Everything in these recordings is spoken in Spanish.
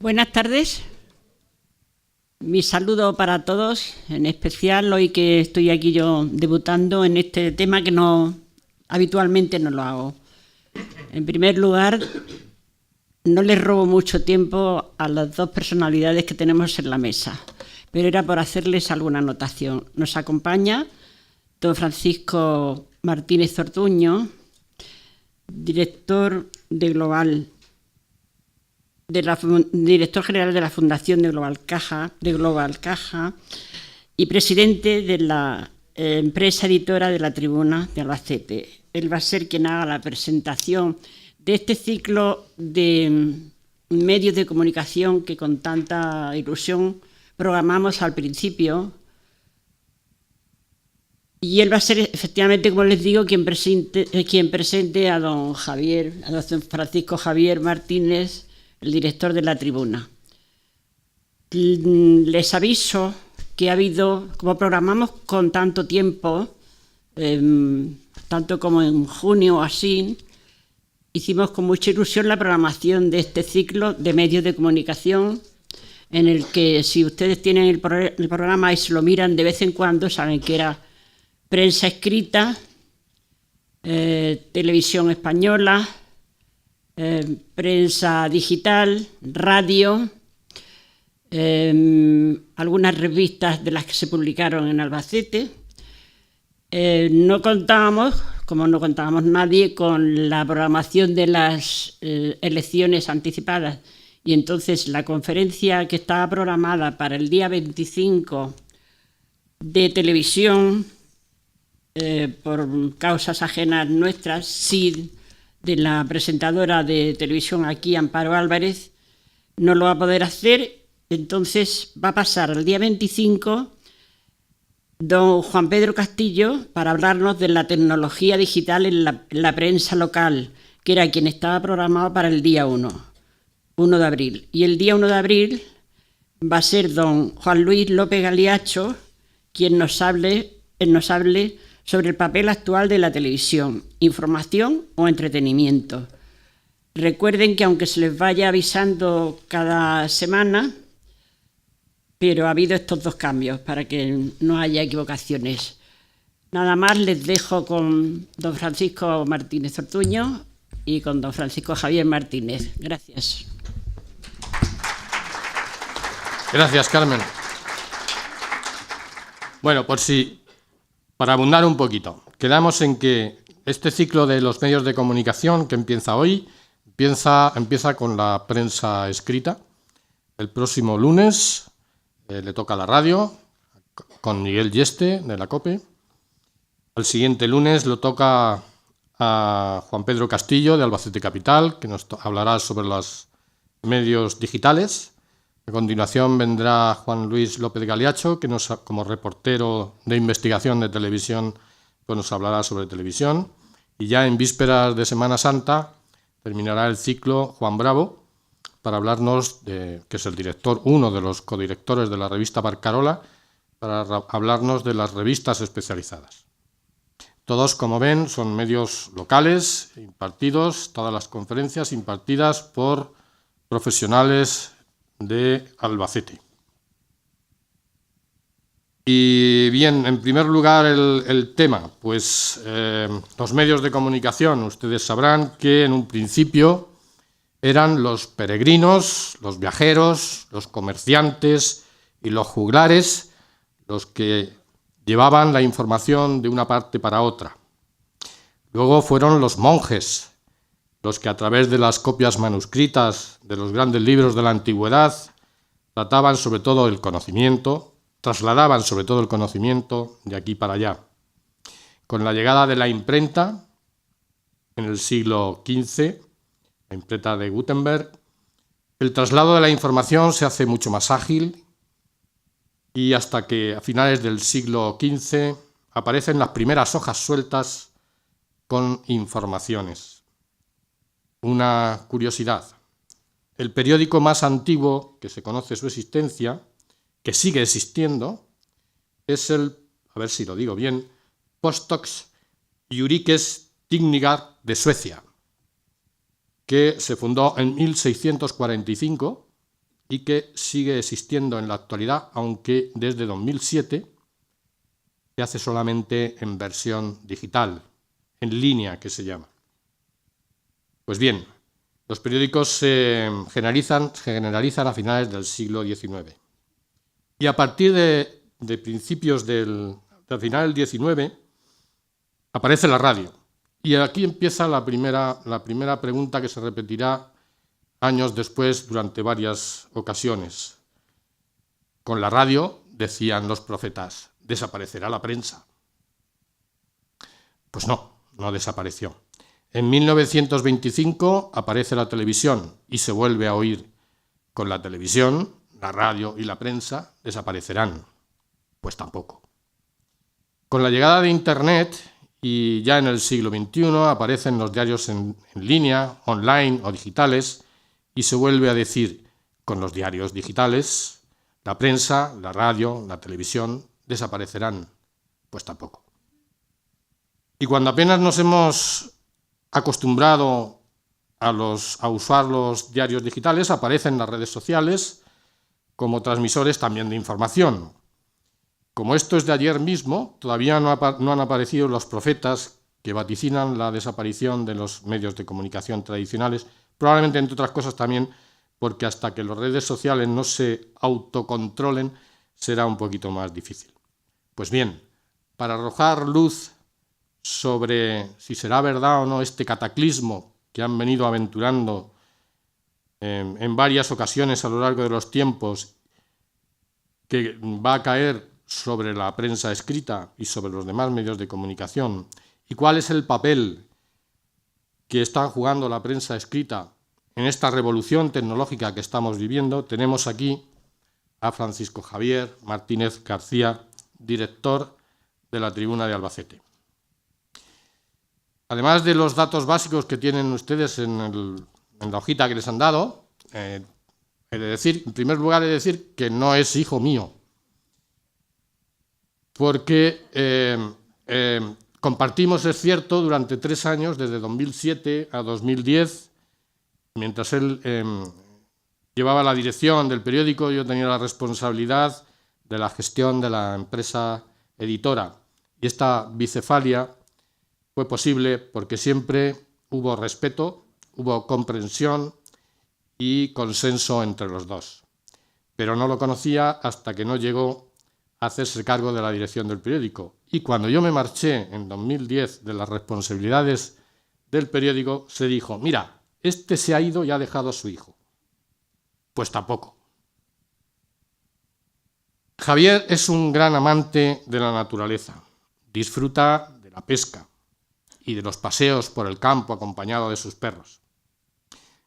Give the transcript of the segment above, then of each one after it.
Buenas tardes. Mi saludo para todos, en especial hoy que estoy aquí yo debutando en este tema que habitualmente no lo hago. En primer lugar, no les robo mucho tiempo a las dos personalidades que tenemos en la mesa, pero era por hacerles alguna anotación. Nos acompaña don Francisco Martínez Ortuño, director general de la Fundación de Global Caja y presidente de la empresa editora de La Tribuna de Albacete. Él va a ser quien haga la presentación de este ciclo de medios de comunicación que con tanta ilusión programamos al principio. Y él va a ser, efectivamente, como les digo, quien presente a don Francisco Javier Martínez, el director de La Tribuna. Les aviso que ha habido, como programamos con tanto tiempo, tanto como en junio o así, hicimos con mucha ilusión la programación de este ciclo de medios de comunicación, en el que si ustedes tienen el programa y se lo miran de vez en cuando, saben que era prensa escrita, televisión española, prensa digital, radio, algunas revistas de las que se publicaron en Albacete. No contábamos, como no contábamos nadie, con la programación de las elecciones anticipadas, y entonces la conferencia que estaba programada para el día 25 de televisión, por causas ajenas nuestras, sí, de la presentadora de televisión aquí, Amparo Álvarez, no lo va a poder hacer. Entonces va a pasar al día 25 don Juan Pedro Castillo para hablarnos de la tecnología digital en la prensa local, que era quien estaba programado para el día 1 de abril. Y el día 1 de abril va a ser don Juan Luis López Galiacho quien nos hable sobre el papel actual de la televisión, información o entretenimiento. Recuerden que aunque se les vaya avisando cada semana, pero ha habido estos dos cambios para que no haya equivocaciones. Nada más, les dejo con don Francisco Martínez Ortuño y con don Francisco Javier Martínez. Gracias. Gracias, Carmen. Bueno, para abundar un poquito, quedamos en que este ciclo de los medios de comunicación que empieza hoy, empieza con la prensa escrita. El próximo lunes le toca a la radio, con Miguel Yeste, de la COPE. Al siguiente lunes lo toca a Juan Pedro Castillo, de Albacete Capital, que nos hablará sobre los medios digitales. A continuación vendrá Juan Luis López Galiacho, que como reportero de investigación de televisión, pues nos hablará sobre televisión. Y ya en vísperas de Semana Santa terminará el ciclo Juan Bravo, para hablarnos que es el director, uno de los codirectores de la revista Barcarola, para hablarnos de las revistas especializadas. Todos, como ven, son medios locales, impartidos, todas las conferencias impartidas por profesionales de Albacete. Y bien, en primer lugar el tema, pues los medios de comunicación, ustedes sabrán que en un principio eran los peregrinos, los viajeros, los comerciantes y los juglares los que llevaban la información de una parte para otra. Luego fueron los monjes, los que a través de las copias manuscritas de los grandes libros de la antigüedad trasladaban sobre todo el conocimiento de aquí para allá. Con la llegada de la imprenta, en el siglo XV, la imprenta de Gutenberg, el traslado de la información se hace mucho más ágil, y hasta que a finales del siglo XV aparecen las primeras hojas sueltas con informaciones. Una curiosidad: el periódico más antiguo que se conoce su existencia, que sigue existiendo, es el, a ver si lo digo bien, Postox Jurikes Tidningar de Suecia, que se fundó en 1645 y que sigue existiendo en la actualidad, aunque desde 2007 se hace solamente en versión digital, en línea que se llama. Pues bien, los periódicos se generalizan a finales del siglo XIX. Y a partir de principios del final del XIX aparece la radio. Y aquí empieza la primera pregunta que se repetirá años después durante varias ocasiones. Con la radio, decían los profetas, desaparecerá la prensa. Pues no desapareció. En 1925 aparece la televisión y se vuelve a oír. Con la televisión, la radio y la prensa desaparecerán. Pues tampoco. Con la llegada de Internet y ya en el siglo XXI aparecen los diarios en línea, online o digitales y se vuelve a decir, con los diarios digitales, la prensa, la radio, la televisión desaparecerán. Pues tampoco. Y cuando apenas nos hemos acostumbrado a usar los diarios digitales, aparecen las redes sociales como transmisores también de información. Como esto es de ayer mismo, todavía no han aparecido los profetas que vaticinan la desaparición de los medios de comunicación tradicionales, probablemente entre otras cosas también porque hasta que las redes sociales no se autocontrolen será un poquito más difícil. Pues bien, para arrojar luz sobre si será verdad o no este cataclismo que han venido aventurando en varias ocasiones a lo largo de los tiempos, que va a caer sobre la prensa escrita y sobre los demás medios de comunicación, y cuál es el papel que está jugando la prensa escrita en esta revolución tecnológica que estamos viviendo, tenemos aquí a Francisco Javier Martínez García, director de la Tribuna de Albacete. Además de los datos básicos que tienen ustedes en la hojita que les han dado, en primer lugar he de decir que no es hijo mío, porque compartimos, es cierto, durante 3 años, desde 2007 a 2010, mientras él llevaba la dirección del periódico, yo tenía la responsabilidad de la gestión de la empresa editora. Y esta bicefalia fue posible porque siempre hubo respeto, hubo comprensión y consenso entre los dos. Pero no lo conocía hasta que no llegó a hacerse cargo de la dirección del periódico. Y cuando yo me marché en 2010 de las responsabilidades del periódico, se dijo, mira, este se ha ido y ha dejado a su hijo. Pues tampoco. Javier es un gran amante de la naturaleza. Disfruta de la pesca y de los paseos por el campo acompañado de sus perros.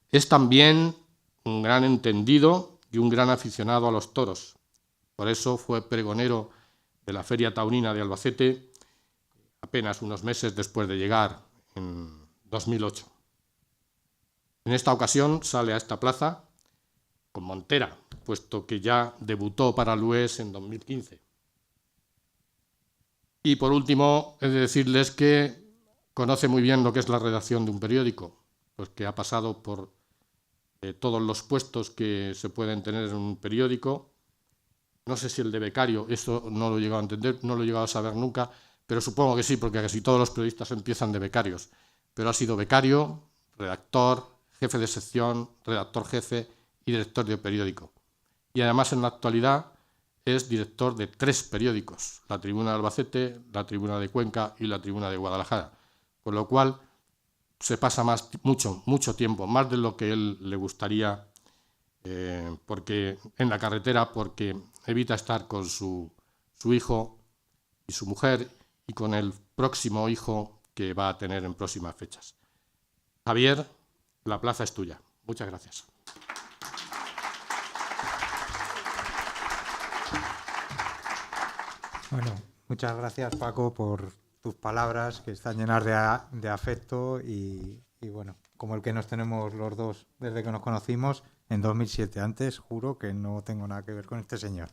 Es también un gran entendido y un gran aficionado a los toros. Por eso fue pregonero de la Feria Taurina de Albacete apenas unos meses después de llegar, en 2008. En esta ocasión sale a esta plaza con montera, puesto que ya debutó para Lues en 2015. Y por último, he de decirles que conoce muy bien lo que es la redacción de un periódico, pues que ha pasado por todos los puestos que se pueden tener en un periódico. No sé si el de becario, eso no lo he llegado a entender, no lo he llegado a saber nunca, pero supongo que sí, porque casi todos los periodistas empiezan de becarios. Pero ha sido becario, redactor, jefe de sección, redactor jefe y director de periódico. Y además en la actualidad es director de 3 periódicos, la Tribuna de Albacete, la Tribuna de Cuenca y la Tribuna de Guadalajara. Con lo cual se pasa mucho tiempo, más de lo que él le gustaría, porque en la carretera, porque evita estar con su hijo y su mujer y con el próximo hijo que va a tener en próximas fechas. Javier, la plaza es tuya. Muchas gracias. Bueno, muchas gracias, Paco, por tus palabras que están llenas de afecto y bueno, como el que nos tenemos los dos desde que nos conocimos en 2007. Antes juro que no tengo nada que ver con este señor.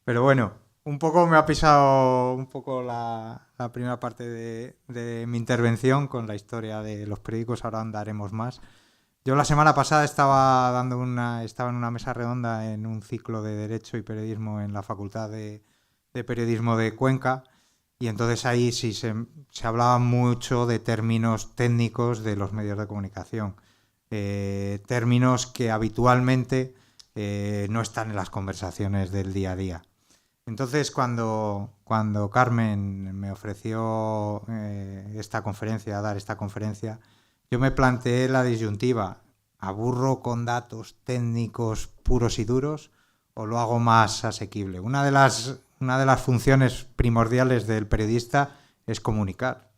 Pero bueno, un poco me ha pisado un poco la primera parte de mi intervención con la historia de los periódicos. Ahora andaremos más. Yo la semana pasada estaba en una mesa redonda en un ciclo de Derecho y Periodismo en la Facultad de Periodismo de Cuenca, y entonces ahí sí se hablaba mucho de términos técnicos de los medios de comunicación, términos que habitualmente no están en las conversaciones del día a día. Entonces, cuando Carmen me ofreció dar esta conferencia, yo me planteé la disyuntiva: ¿aburro con datos técnicos puros y duros o lo hago más asequible? Una de las funciones primordiales del periodista es comunicar.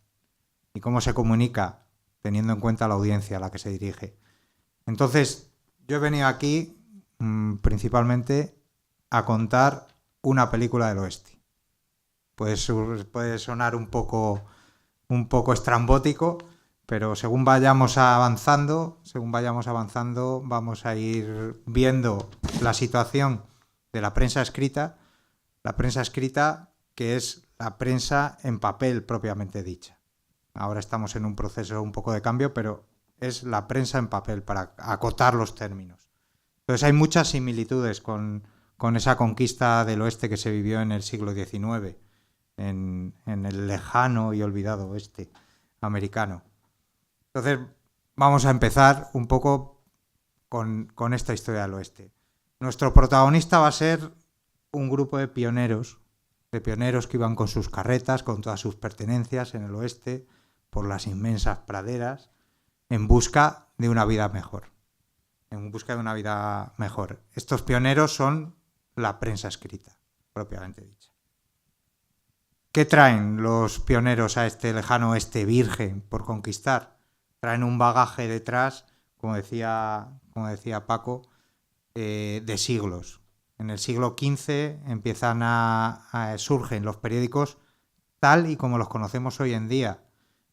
¿Y cómo se comunica? Teniendo en cuenta la audiencia a la que se dirige. Entonces, yo he venido aquí principalmente a contar una película del oeste. Puede sonar un poco estrambótico, pero según vayamos avanzando, vamos a ir viendo la situación de la prensa escrita que es la prensa en papel propiamente dicha. Ahora estamos en un proceso un poco de cambio, pero es la prensa en papel para acotar los términos. Entonces hay muchas similitudes con esa conquista del oeste que se vivió en el siglo XIX, en el lejano y olvidado oeste americano. Entonces vamos a empezar un poco con esta historia del oeste. Nuestro protagonista va a ser un grupo de pioneros que iban con sus carretas, con todas sus pertenencias en el oeste, por las inmensas praderas, en busca de una vida mejor. Estos pioneros son la prensa escrita, propiamente dicha. ¿Qué traen los pioneros a este lejano oeste virgen por conquistar? Traen un bagaje detrás, como decía Paco, de siglos. En el siglo XV surgen los periódicos tal y como los conocemos hoy en día.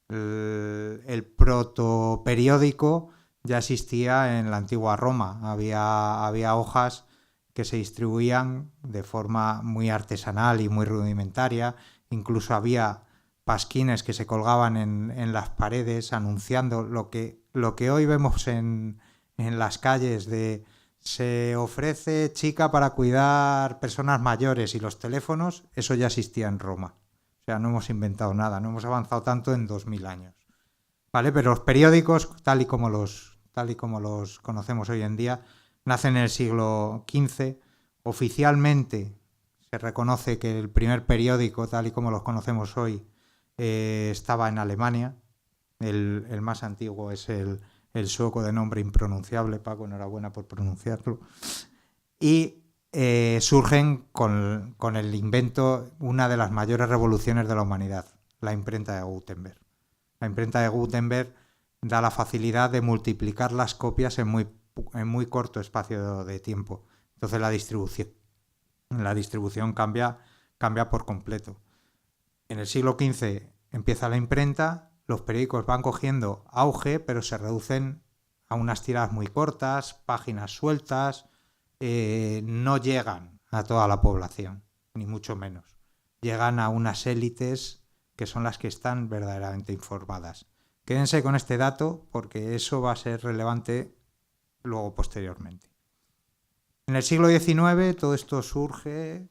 El protoperiódico ya existía en la antigua Roma. Había hojas que se distribuían de forma muy artesanal y muy rudimentaria. Incluso había pasquines que se colgaban en las paredes anunciando lo que hoy vemos en las calles de se ofrece chica para cuidar personas mayores y los teléfonos. Eso ya existía en Roma. O sea, no hemos inventado nada, no hemos avanzado tanto en 2000 años. ¿Vale? Pero los periódicos, tal y como los conocemos hoy en día, nacen en el siglo XV. Oficialmente se reconoce que el primer periódico, tal y como los conocemos hoy, estaba en Alemania. El más antiguo es el sueco de nombre impronunciable. Paco, enhorabuena por pronunciarlo. Y surgen con el invento, una de las mayores revoluciones de la humanidad, la imprenta de Gutenberg. La imprenta de Gutenberg da la facilidad de multiplicar las copias en muy corto espacio de tiempo. Entonces la distribución cambia por completo. En el siglo XV empieza la imprenta, los periódicos van cogiendo auge, pero se reducen a unas tiradas muy cortas, páginas sueltas, no llegan a toda la población, ni mucho menos. Llegan a unas élites que son las que están verdaderamente informadas. Quédense con este dato porque eso va a ser relevante luego posteriormente. En el siglo XIX todo esto surge,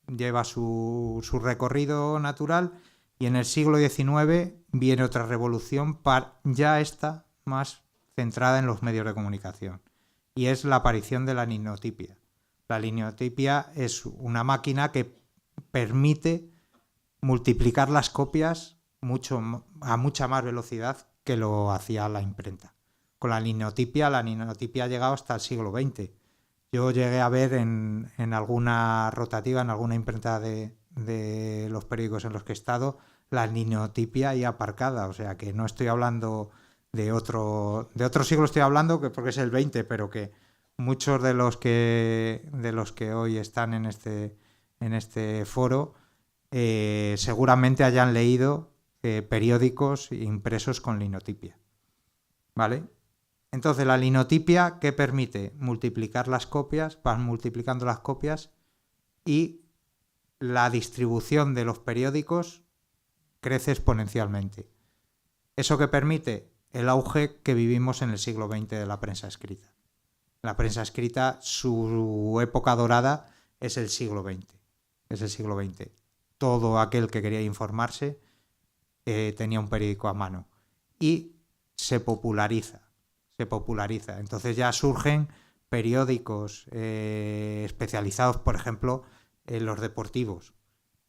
lleva su recorrido natural, y en el siglo XIX viene otra revolución, ya esta más centrada en los medios de comunicación, y es la aparición de la linotipia. La linotipia es una máquina que permite multiplicar las copias a mucha más velocidad que lo hacía la imprenta. Con la linotipia ha llegado hasta el siglo XX. Yo llegué a ver en alguna rotativa, en alguna imprenta de los periódicos en los que he estado, la linotipia ahí aparcada. O sea que no estoy hablando de otro siglo, estoy hablando porque es el XX, pero que muchos de los que hoy están en este foro seguramente hayan leído periódicos impresos con linotipia. ¿Vale? Entonces la linotipia, ¿qué permite? Multiplicar las copias, van multiplicando las copias, y la distribución de los periódicos crece exponencialmente. ¿Eso qué permite? el auge que vivimos en el siglo XX de la prensa escrita. La prensa escrita, su época dorada es el siglo XX. Es el siglo XX. Todo aquel que quería informarse tenía un periódico a mano. Y se populariza. Entonces ya surgen periódicos especializados, por ejemplo, en los deportivos,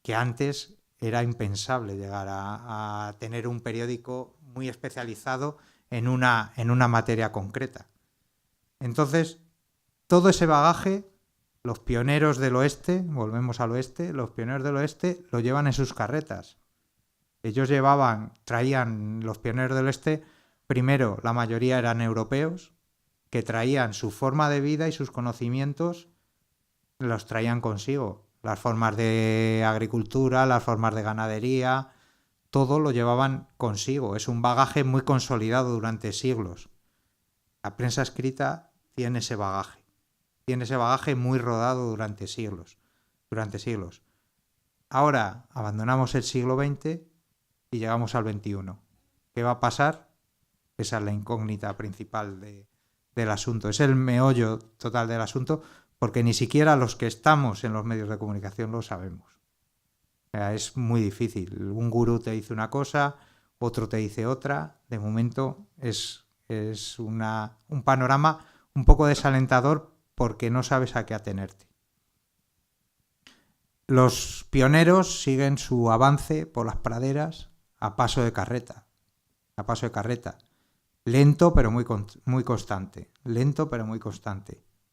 que antes era impensable llegar a tener un periódico muy especializado en una materia concreta. Entonces, todo ese bagaje, los pioneros del oeste, volvemos al oeste, los pioneros del oeste lo llevan en sus carretas. Ellos traían los pioneros del oeste, primero la mayoría eran europeos, que traían su forma de vida y sus conocimientos, los traían consigo. Las formas de agricultura, las formas de ganadería, todo lo llevaban consigo. Es un bagaje muy consolidado durante siglos. La prensa escrita tiene ese bagaje muy rodado durante siglos. Ahora abandonamos el siglo XX y llegamos al XXI. ¿Qué va a pasar? Esa es la incógnita principal del asunto. Es el meollo total del asunto, porque ni siquiera los que estamos en los medios de comunicación lo sabemos. O sea, es muy difícil. Un gurú te dice una cosa, otro te dice otra. De momento es un panorama un poco desalentador porque no sabes a qué atenerte. Los pioneros siguen su avance por las praderas a paso de carreta. Lento pero muy constante.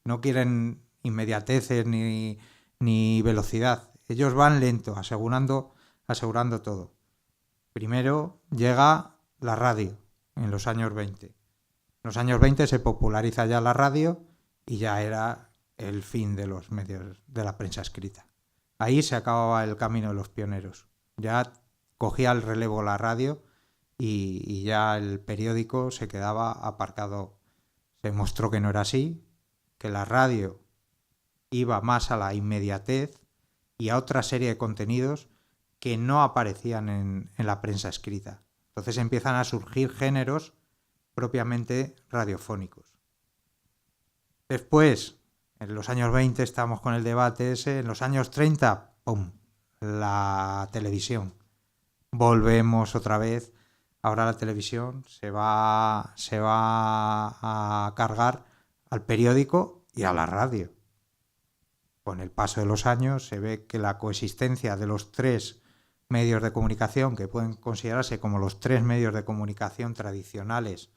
No quieren inmediateces ni velocidad. Ellos van lento, asegurando todo. Primero llega la radio en los años 20. En los años 20 se populariza ya la radio y ya era el fin de los medios de la prensa escrita. Ahí se acababa el camino de los pioneros. Ya cogía el relevo la radio y ya el periódico se quedaba aparcado. Se demostró que no era así, que la radio iba más a la inmediatez y a otra serie de contenidos que no aparecían en la prensa escrita. Entonces empiezan a surgir géneros propiamente radiofónicos. Después, en los años 20 estamos con el debate ese, en los años 30, ¡pum!, la televisión. Volvemos otra vez. Ahora la televisión se va a cargar al periódico y a la radio. Con el paso de los años se ve que la coexistencia de los tres medios de comunicación, que pueden considerarse como los tres medios de comunicación tradicionales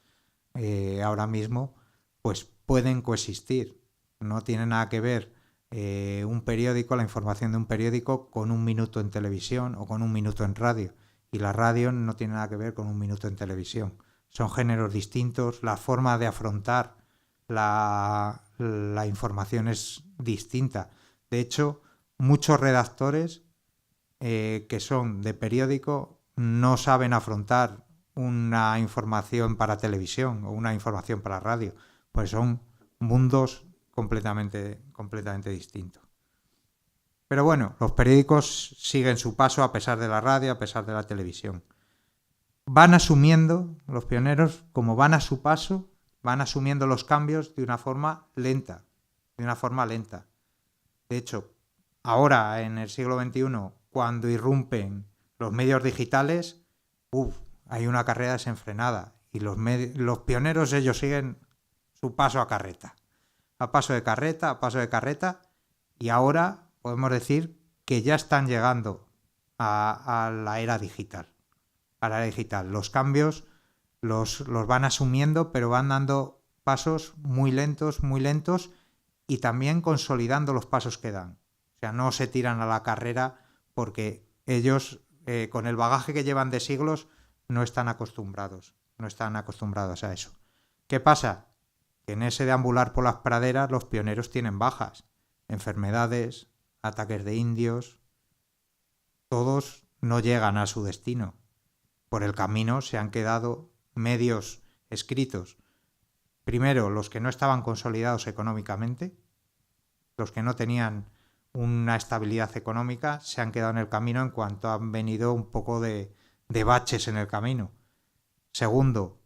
ahora mismo, pues pueden coexistir. No tiene nada que ver un periódico, la información de un periódico, con un minuto en televisión o con un minuto en radio. Y la radio no tiene nada que ver con un minuto en televisión. Son géneros distintos, la forma de afrontar la información es distinta. De hecho, muchos redactores que son de periódico no saben afrontar una información para televisión o una información para radio, pues son mundos completamente distintos. Pero bueno, los periódicos siguen su paso a pesar de la radio, a pesar de la televisión. Van asumiendo, los pioneros, como van a su paso, van asumiendo los cambios de una forma lenta. De hecho, ahora en el siglo XXI, cuando irrumpen los medios digitales, hay una carrera desenfrenada y los pioneros, ellos siguen su paso a carreta. A paso de carreta, y ahora podemos decir que ya están llegando a la era digital. Los cambios los van asumiendo, pero van dando pasos muy lentos y también consolidando los pasos que dan. O sea, no se tiran a la carrera porque ellos, con el bagaje que llevan de siglos, no están acostumbrados a eso. ¿Qué pasa? Que en ese deambular por las praderas los pioneros tienen bajas, enfermedades, ataques de indios. Todos no llegan a su destino. Por el camino se han quedado medios escritos. Primero, los que no estaban consolidados económicamente, los que no tenían una estabilidad económica, se han quedado en el camino en cuanto han venido un poco de baches en el camino. Segundo,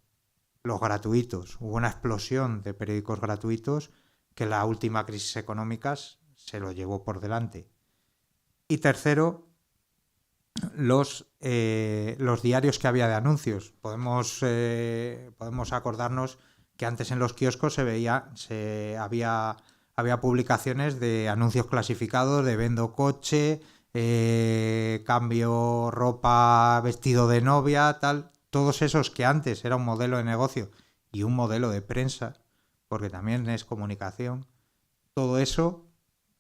los gratuitos. Hubo una explosión de periódicos gratuitos que la última crisis económica se lo llevó por delante. Y tercero, los diarios que había de anuncios. Podemos acordarnos que antes en los kioscos había publicaciones de anuncios clasificados de vendo coche, cambio ropa, vestido de novia, tal. Todos esos que antes era un modelo de negocio y un modelo de prensa, porque también es comunicación, todo eso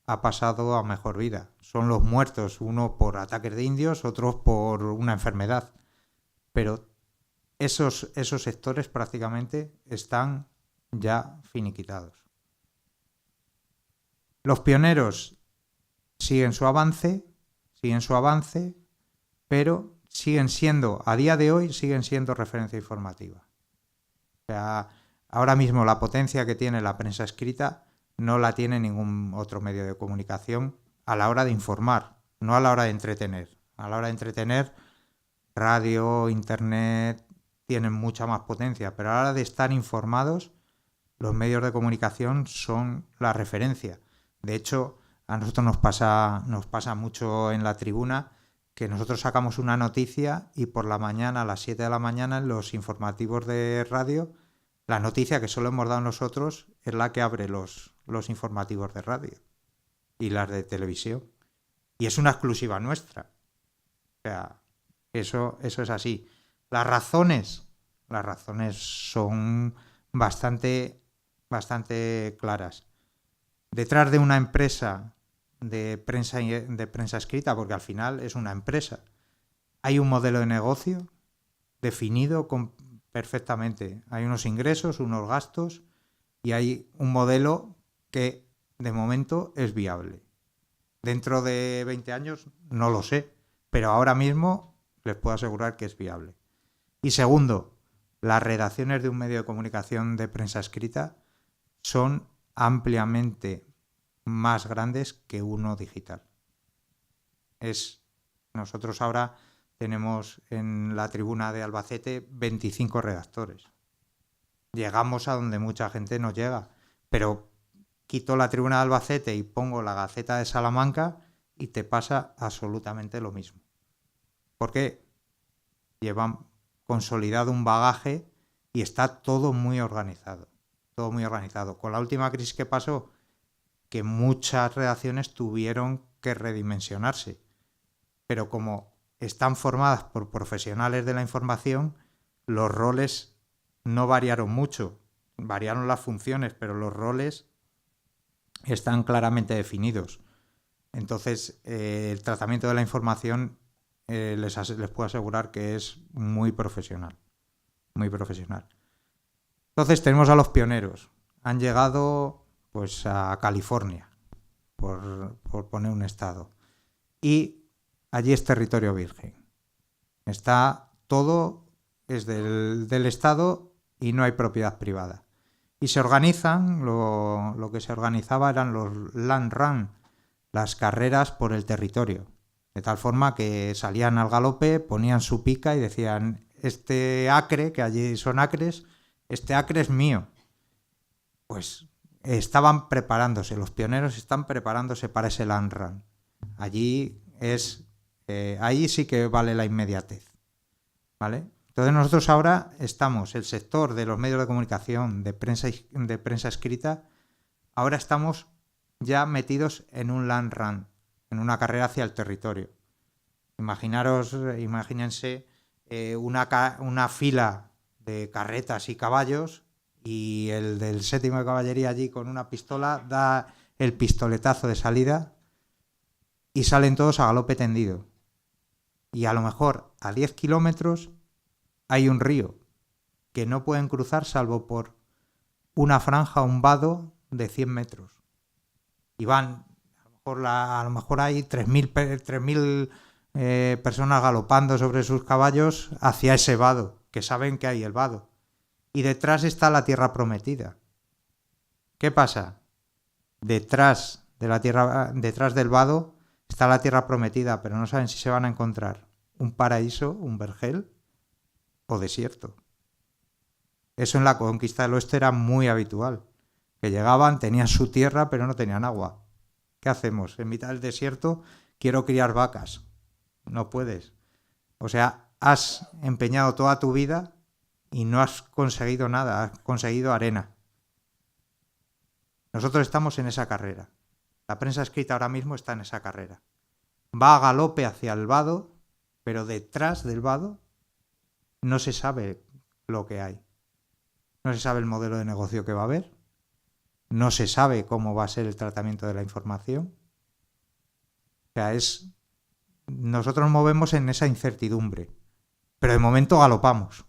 ha pasado a mejor vida. Son los muertos, uno por ataques de indios, otros por una enfermedad. Pero esos sectores prácticamente están ya finiquitados. Los pioneros siguen su avance, pero a día de hoy siguen siendo referencia informativa. O sea, ahora mismo la potencia que tiene la prensa escrita no la tiene ningún otro medio de comunicación a la hora de informar, no a la hora de entretener. A la hora de entretener, radio, internet tienen mucha más potencia, pero a la hora de estar informados, los medios de comunicación son la referencia. De hecho, a nosotros nos pasa mucho en La Tribuna que nosotros sacamos una noticia y por la mañana, a las 7 de la mañana, en los informativos de radio, la noticia que solo hemos dado nosotros es la que abre los informativos de radio y las de televisión. Y es una exclusiva nuestra. O sea, eso es así. Las razones son bastante claras. Detrás de una empresa de prensa escrita, porque al final es una empresa, hay un modelo de negocio definido perfectamente. Hay unos ingresos, unos gastos y hay un modelo que de momento es viable. Dentro de 20 años no lo sé, pero ahora mismo les puedo asegurar que es viable. Y segundo, las redacciones de un medio de comunicación de prensa escrita son ampliamente más grandes que uno digital. Nosotros ahora tenemos en La Tribuna de Albacete 25 redactores. Llegamos a donde mucha gente no llega, pero quito La Tribuna de Albacete y pongo La Gaceta de Salamanca y te pasa absolutamente lo mismo. Porque llevan consolidado un bagaje y está todo muy organizado. Todo muy organizado. Con la última crisis que pasó, que muchas redacciones tuvieron que redimensionarse. Pero como están formadas por profesionales de la información, los roles no variaron mucho. Variaron las funciones, pero los roles están claramente definidos. Entonces, el tratamiento de la información les puedo asegurar que es muy profesional. Muy profesional. Entonces, tenemos a los pioneros. Han llegado pues a California, por poner un estado. Y allí es territorio virgen. Está todo, es del Estado y no hay propiedad privada. Y se organizan, lo que se organizaba eran los land run, las carreras por el territorio. De tal forma que salían al galope, ponían su pica y decían, este acre, que allí son acres, este acre es mío. Pues estaban preparándose, los pioneros están preparándose para ese land run. Allí ahí sí que vale la inmediatez, ¿vale? Entonces nosotros ahora estamos, el sector de los medios de comunicación, de prensa escrita, ahora estamos ya metidos en un land run, en una carrera hacia el territorio. Imagínense una fila de carretas y caballos y el del 7º de caballería allí con una pistola da el pistoletazo de salida y salen todos a galope tendido. Y a lo mejor a 10 kilómetros hay un río que no pueden cruzar salvo por una franja, un vado de 100 metros. Y van, a lo mejor hay 3.000 personas galopando sobre sus caballos hacia ese vado, que saben que hay el vado. Y detrás está la tierra prometida. ¿Qué pasa? Detrás del vado está la tierra prometida, pero no saben si se van a encontrar un paraíso, un vergel o desierto. Eso en la conquista del oeste era muy habitual. Que llegaban, tenían su tierra, pero no tenían agua. ¿Qué hacemos? En mitad del desierto quiero criar vacas. No puedes. O sea, has empeñado toda tu vida y no has conseguido nada, has conseguido arena. Nosotros estamos en esa carrera. La prensa escrita ahora mismo está en esa carrera. Va a galope hacia el vado, pero detrás del vado no se sabe lo que hay. No se sabe el modelo de negocio que va a haber. No se sabe cómo va a ser el tratamiento de la información. O sea, nosotros nos movemos en esa incertidumbre. Pero de momento galopamos.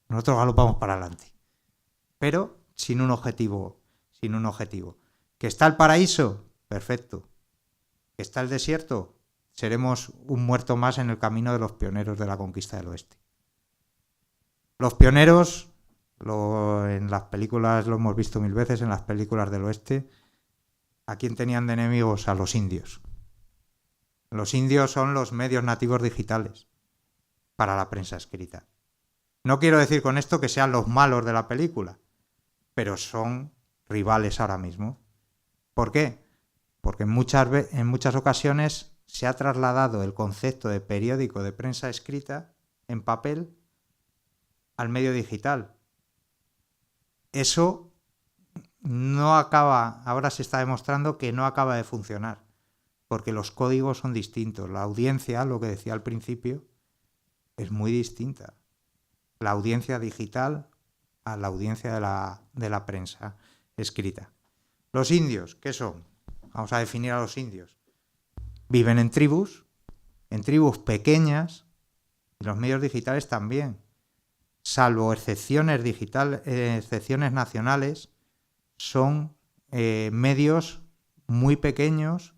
Nosotros galopamos para adelante. Pero sin un objetivo. ¿Que está el paraíso? Perfecto. ¿Que está el desierto? Seremos un muerto más en el camino de los pioneros de la conquista del oeste. Los pioneros, en las películas, lo hemos visto 1000 veces, en las películas del oeste, ¿a quién tenían de enemigos? A los indios. Los indios son los medios nativos digitales para la prensa escrita. No quiero decir con esto que sean los malos de la película, pero son rivales ahora mismo. ¿Por qué? Porque en muchas ocasiones se ha trasladado el concepto de periódico de prensa escrita en papel al medio digital. Eso no acaba, ahora se está demostrando que no acaba de funcionar, porque los códigos son distintos. La audiencia, lo que decía al principio, es muy distinta. La audiencia digital a la audiencia de la prensa escrita. Los indios, ¿qué son? Vamos a definir a los indios. Viven en tribus pequeñas, y los medios digitales también. Salvo excepciones nacionales, son medios muy pequeños,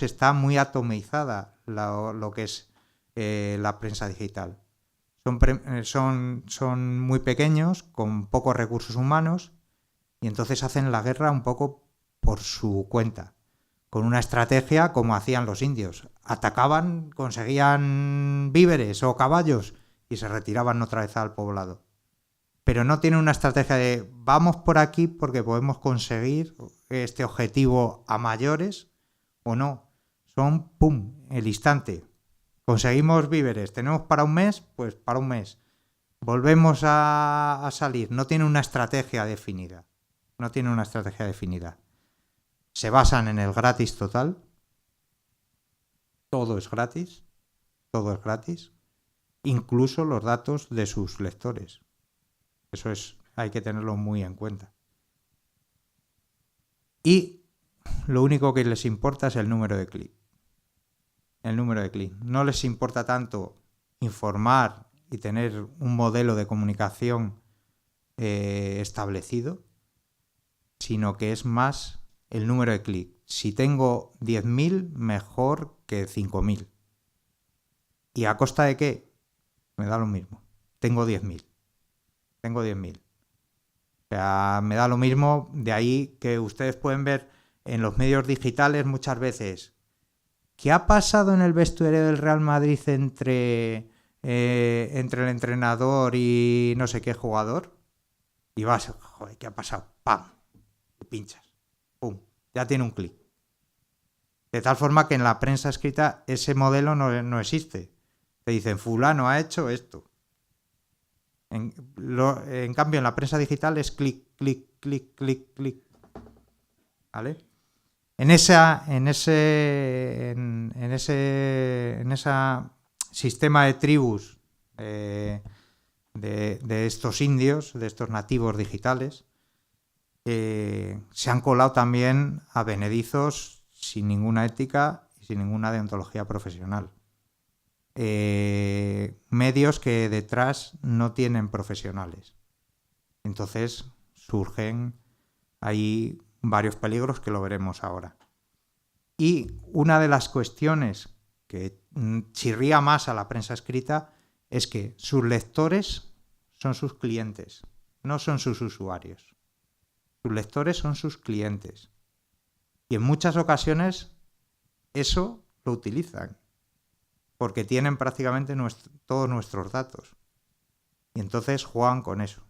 está muy atomizada lo que es la prensa digital. Son muy pequeños, con pocos recursos humanos, y entonces hacen la guerra un poco por su cuenta, con una estrategia como hacían los indios. Atacaban, conseguían víveres o caballos y se retiraban otra vez al poblado. Pero no tienen una estrategia de vamos por aquí porque podemos conseguir este objetivo a mayores o no. Son, ¡pum!, el instante. Conseguimos víveres, tenemos para un mes, pues para un mes. Volvemos a salir. No tiene una estrategia definida. Se basan en el gratis total. Todo es gratis. Incluso los datos de sus lectores. Eso hay que tenerlo muy en cuenta. Y lo único que les importa es el número de clic. No les importa tanto informar y tener un modelo de comunicación establecido, sino que es más el número de clic. Si tengo 10.000, mejor que 5.000. ¿Y a costa de qué? Me da lo mismo. Tengo 10.000. O sea, me da lo mismo. De ahí que ustedes pueden ver en los medios digitales muchas veces. ¿Qué ha pasado en el vestuario del Real Madrid entre el entrenador y no sé qué jugador? Y vas, joder, ¿qué ha pasado? ¡Pam! Y pinchas. ¡Pum! Ya tiene un clic. De tal forma que en la prensa escrita ese modelo no existe. Te dicen, fulano ha hecho esto. En cambio, en la prensa digital es clic, clic, clic, clic, clic. ¿Vale? En ese sistema de tribus de estos indios, de estos nativos digitales, se han colado también advenedizos sin ninguna ética y sin ninguna deontología profesional. Medios que detrás no tienen profesionales. Entonces surgen ahí varios peligros que lo veremos ahora. Y una de las cuestiones que chirría más a la prensa escrita es que sus lectores son sus clientes, no son sus usuarios. Sus lectores son sus clientes. Y en muchas ocasiones eso lo utilizan, porque tienen prácticamente todos nuestros datos. Y entonces juegan con eso.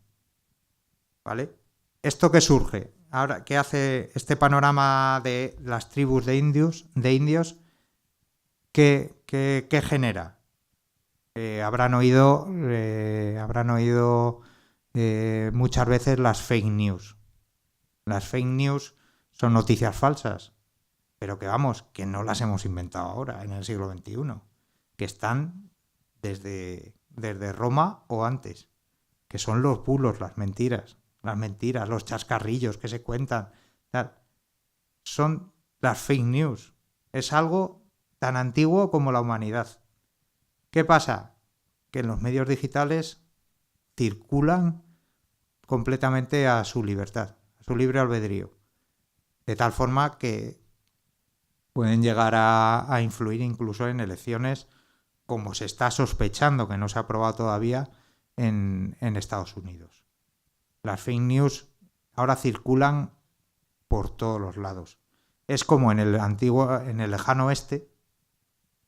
¿vale? ¿Esto qué surge? Ahora, ¿qué hace este panorama de las tribus de indios? ¿Qué genera? Habrán oído muchas veces las fake news. Las fake news son noticias falsas, pero que vamos, que no las hemos inventado ahora, en el siglo XXI, que están desde Roma o antes, que son los bulos, las mentiras, los chascarrillos que se cuentan, tal. Son las fake news. Es algo tan antiguo como la humanidad. ¿Qué pasa? Que en los medios digitales circulan completamente a su libertad, a su libre albedrío, de tal forma que pueden llegar a influir incluso en elecciones, como se está sospechando, que no se ha aprobado todavía, en Estados Unidos. Las fake news ahora circulan por todos los lados. Es como en el lejano oeste,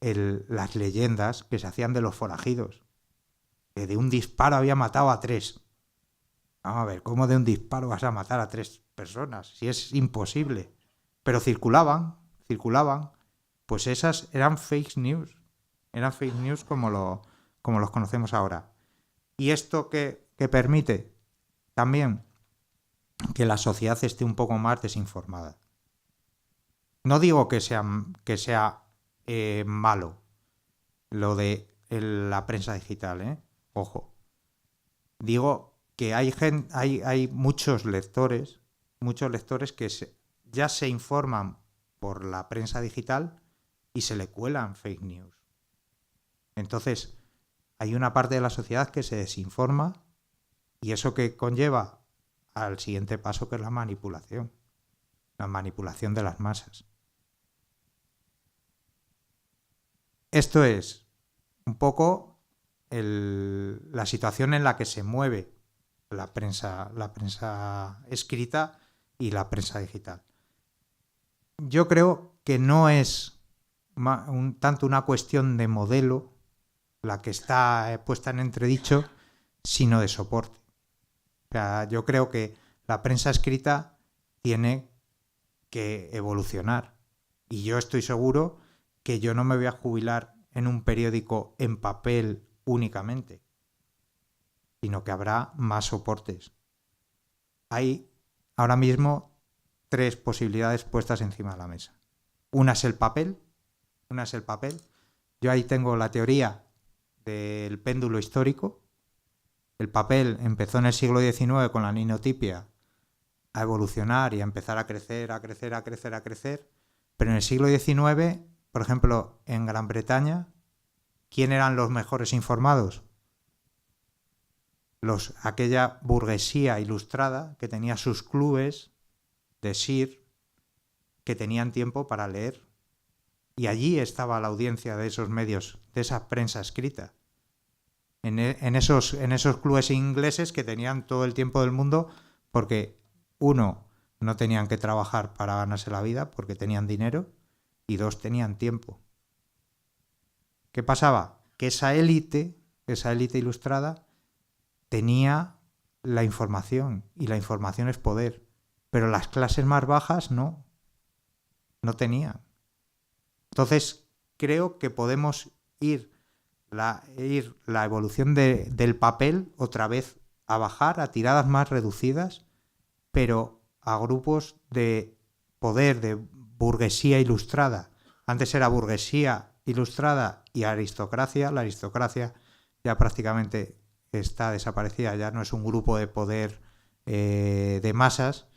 las leyendas que se hacían de los forajidos, que de un disparo había matado a 3. Vamos a ver, ¿cómo de un disparo vas a matar a 3 personas? Si es imposible. Pero circulaban. Pues esas eran fake news. Eran fake news como los conocemos ahora. ¿Y esto qué permite? También que la sociedad esté un poco más desinformada. No digo que sea malo lo de la prensa digital, ojo. Digo que hay muchos lectores que ya se informan por la prensa digital y se le cuelan fake news. Entonces, hay una parte de la sociedad que se desinforma, y eso que conlleva al siguiente paso, que es la manipulación de las masas. Esto es un poco la situación en la que se mueve la prensa escrita y la prensa digital. Yo creo que no es tanto una cuestión de modelo la que está puesta en entredicho, sino de soporte. O sea, yo creo que la prensa escrita tiene que evolucionar, y yo estoy seguro que yo no me voy a jubilar en un periódico en papel únicamente, sino que habrá más soportes. Hay ahora mismo 3 posibilidades puestas encima de la mesa. Una es el papel. Yo ahí tengo la teoría del péndulo histórico. El papel empezó en el siglo XIX con la linotipia a evolucionar y a empezar a crecer, pero en el siglo XIX, por ejemplo, en Gran Bretaña, ¿quién eran los mejores informados? Aquella burguesía ilustrada que tenía sus clubes de SIR, que tenían tiempo para leer. Y allí estaba la audiencia de esos medios, de esa prensa escrita. En esos clubes ingleses que tenían todo el tiempo del mundo, porque, uno, no tenían que trabajar para ganarse la vida porque tenían dinero, y 2, tenían tiempo. ¿Qué pasaba? Que esa élite ilustrada tenía la información, y la información es poder, pero las clases más bajas no tenían. Entonces, creo que podemos ir la evolución del papel otra vez a bajar a tiradas más reducidas, pero a grupos de poder, de burguesía ilustrada. Antes era burguesía ilustrada y aristocracia. La aristocracia ya prácticamente está desaparecida, ya no es un grupo de poder de masas,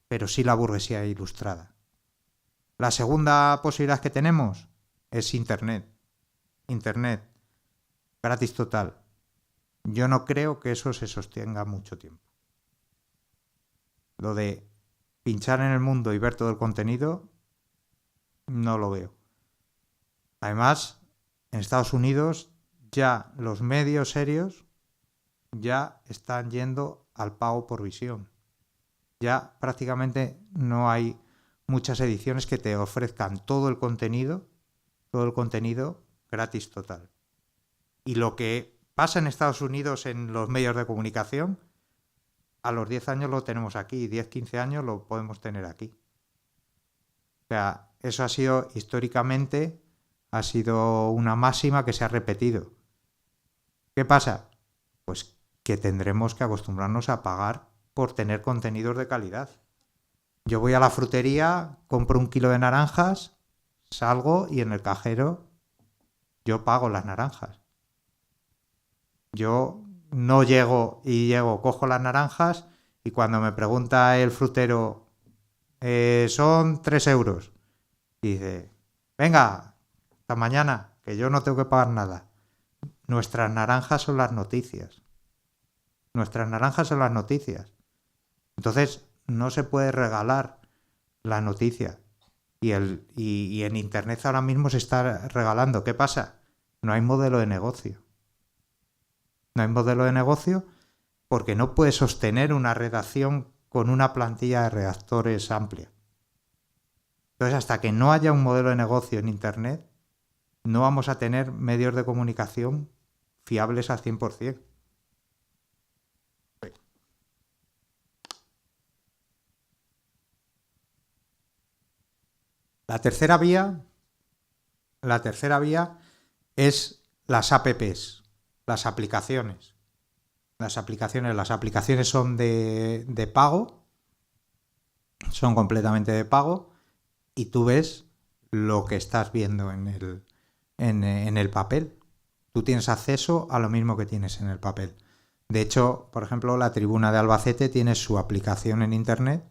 pero sí la burguesía ilustrada. La segunda posibilidad que tenemos es Internet. Internet, gratis total. Yo no creo que eso se sostenga mucho tiempo. Lo de pinchar en el mundo y ver todo el contenido, no lo veo. Además, en Estados Unidos ya los medios serios ya están yendo al pago por visión. Ya prácticamente no hay muchas ediciones que te ofrezcan todo el contenido gratis total. Y lo que pasa en Estados Unidos en los medios de comunicación, a los 10 años lo tenemos aquí, 10, 15 años lo podemos tener aquí. O sea, eso ha sido históricamente, ha sido una máxima que se ha repetido. ¿Qué pasa? Pues que tendremos que acostumbrarnos a pagar por tener contenidos de calidad. Yo voy a la frutería, compro 1 kilo de naranjas, salgo y en el cajero yo pago las naranjas. Yo no llego, cojo las naranjas y cuando me pregunta el frutero, son 3 euros. Y dice, venga, hasta mañana, que yo no tengo que pagar nada. Nuestras naranjas son las noticias. Nuestras naranjas son las noticias. Entonces, no se puede regalar la noticia. Y en Internet ahora mismo se está regalando. ¿Qué pasa? No hay modelo de negocio. No hay modelo de negocio porque no puedes sostener una redacción con una plantilla de redactores amplia. Entonces, hasta que no haya un modelo de negocio en Internet, no vamos a tener medios de comunicación fiables al 100%. La tercera vía es las apps, las aplicaciones. Las aplicaciones son de pago, son completamente de pago y tú ves lo que estás viendo en el papel. Tú tienes acceso a lo mismo que tienes en el papel. De hecho, por ejemplo, la Tribuna de Albacete tiene su aplicación en Internet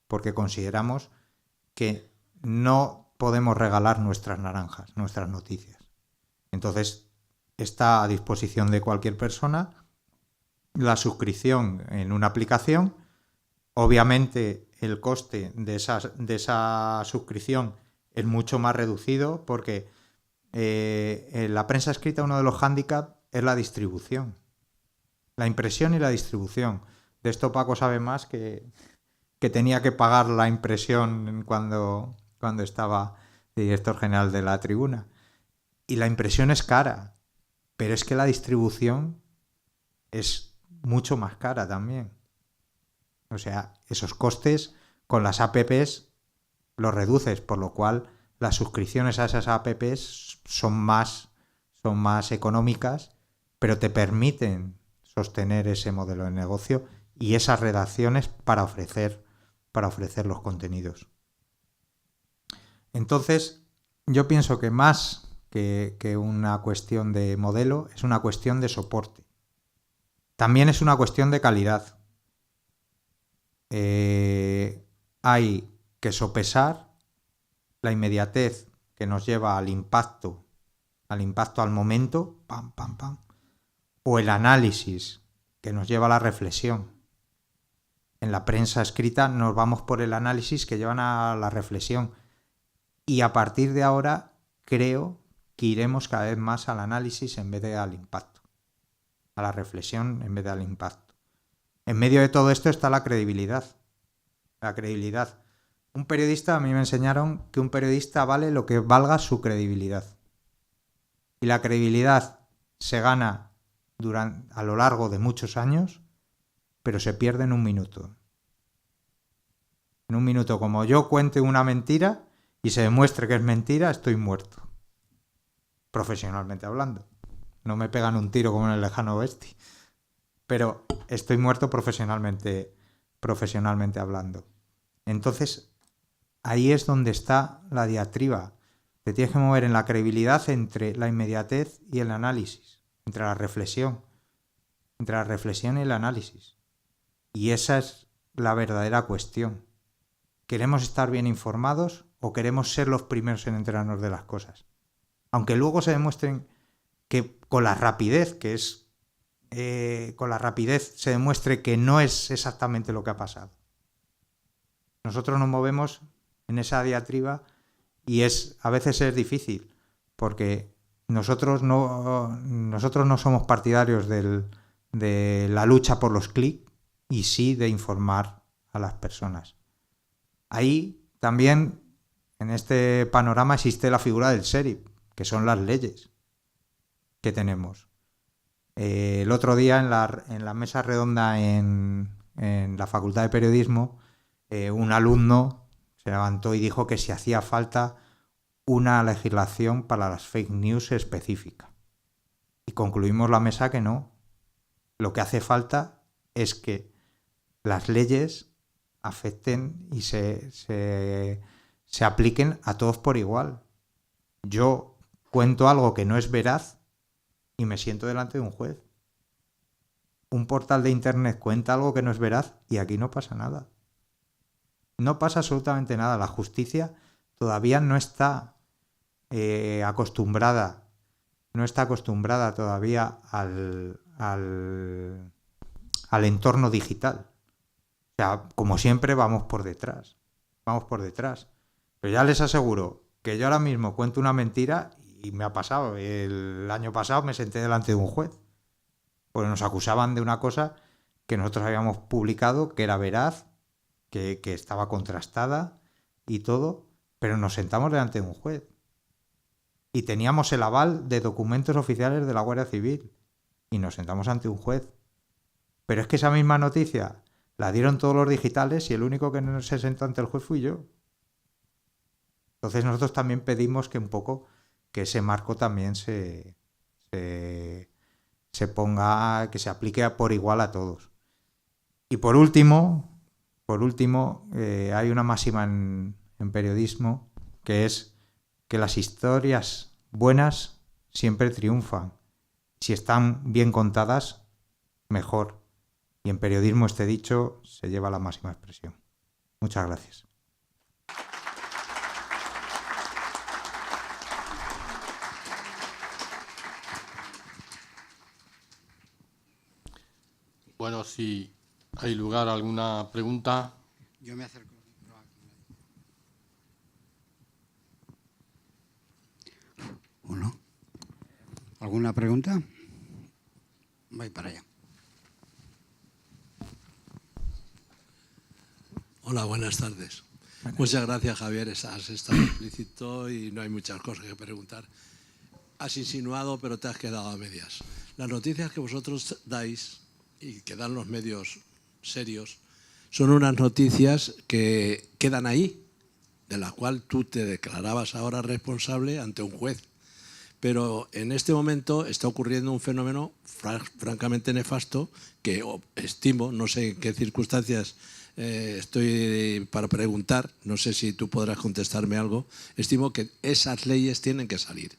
porque consideramos que no podemos regalar nuestras naranjas, nuestras noticias. Entonces, está a disposición de cualquier persona la suscripción en una aplicación. Obviamente, el coste de esa suscripción es mucho más reducido porque en la prensa escrita uno de los hándicaps es la distribución. La impresión y la distribución. De esto Paco sabe más que tenía que pagar la impresión cuando estaba director general de la Tribuna. Y la impresión es cara, pero es que la distribución es mucho más cara también. O sea, esos costes con las apps los reduces, por lo cual las suscripciones a esas apps son más económicas, pero te permiten sostener ese modelo de negocio y esas redacciones para ofrecer los contenidos. Entonces, yo pienso que más que una cuestión de modelo, es una cuestión de soporte. También es una cuestión de calidad. Hay que sopesar la inmediatez que nos lleva al impacto al momento, pam, pam, pam, o el análisis que nos lleva a la reflexión. En la prensa escrita nos vamos por el análisis que llevan a la reflexión. Y a partir de ahora creo que iremos cada vez más al análisis en vez de al impacto. A la reflexión en vez de al impacto. En medio de todo esto está la credibilidad. La credibilidad. Un periodista, a mí me enseñaron que un periodista vale lo que valga su credibilidad. Y la credibilidad se gana a lo largo de muchos años, pero se pierde en un minuto. En un minuto, como yo cuente una mentira y se demuestre que es mentira, estoy muerto. Profesionalmente hablando. No me pegan un tiro como en el Lejano Oeste. Pero estoy muerto profesionalmente hablando. Entonces, ahí es donde está la diatriba. Te tienes que mover en la credibilidad entre la inmediatez y el análisis. Entre la reflexión y el análisis. Y esa es la verdadera cuestión. ¿Queremos estar bien informados o queremos ser los primeros en enterarnos de las cosas? Aunque luego se demuestren que con la rapidez se demuestre que no es exactamente lo que ha pasado. Nosotros nos movemos en esa diatriba y a veces es difícil porque nosotros no somos partidarios de la lucha por los clics y sí de informar a las personas. Ahí también en este panorama existe la figura del sheriff, que son las leyes que tenemos. El otro día en la mesa redonda en en la Facultad de Periodismo, un alumno se levantó y dijo que si hacía falta una legislación para las fake news específica. Y concluimos la mesa que no. Lo que hace falta es que las leyes afecten y se apliquen a todos por igual. Yo cuento algo que no es veraz y me siento delante de un juez. Un portal de internet cuenta algo que no es veraz y aquí no pasa nada. No pasa absolutamente nada. La justicia todavía no está acostumbrada todavía al entorno digital. O sea, como siempre vamos por detrás. Pero ya les aseguro que yo ahora mismo cuento una mentira y me ha pasado. El año pasado me senté delante de un juez. Porque nos acusaban de una cosa que nosotros habíamos publicado, que era veraz, que estaba contrastada y todo, pero nos sentamos delante de un juez. Y teníamos el aval de documentos oficiales de la Guardia Civil. Y nos sentamos ante un juez. Pero es que esa misma noticia la dieron todos los digitales y el único que no se sentó ante el juez fui yo. Entonces nosotros también pedimos que un poco que ese marco también se ponga, que se aplique por igual a todos. Y por último, hay una máxima en periodismo que es que las historias buenas siempre triunfan. Si están bien contadas, mejor. Y en periodismo este dicho se lleva la máxima expresión. Muchas gracias. Bueno, si hay lugar a alguna pregunta. Yo me acerco. ¿Uno? ¿Alguna pregunta? Voy para allá. Hola, buenas tardes. Muchas gracias, Javier. Has estado explícito y no hay muchas cosas que preguntar. Has insinuado, pero te has quedado a medias. Las noticias que vosotros dais y que dan los medios serios son unas noticias que quedan ahí, de las cuales tú te declarabas ahora responsable ante un juez. Pero en este momento está ocurriendo un fenómeno francamente nefasto que estimo, no sé en qué circunstancias estoy para preguntar, no sé si tú podrás contestarme algo, estimo que esas leyes tienen que salir.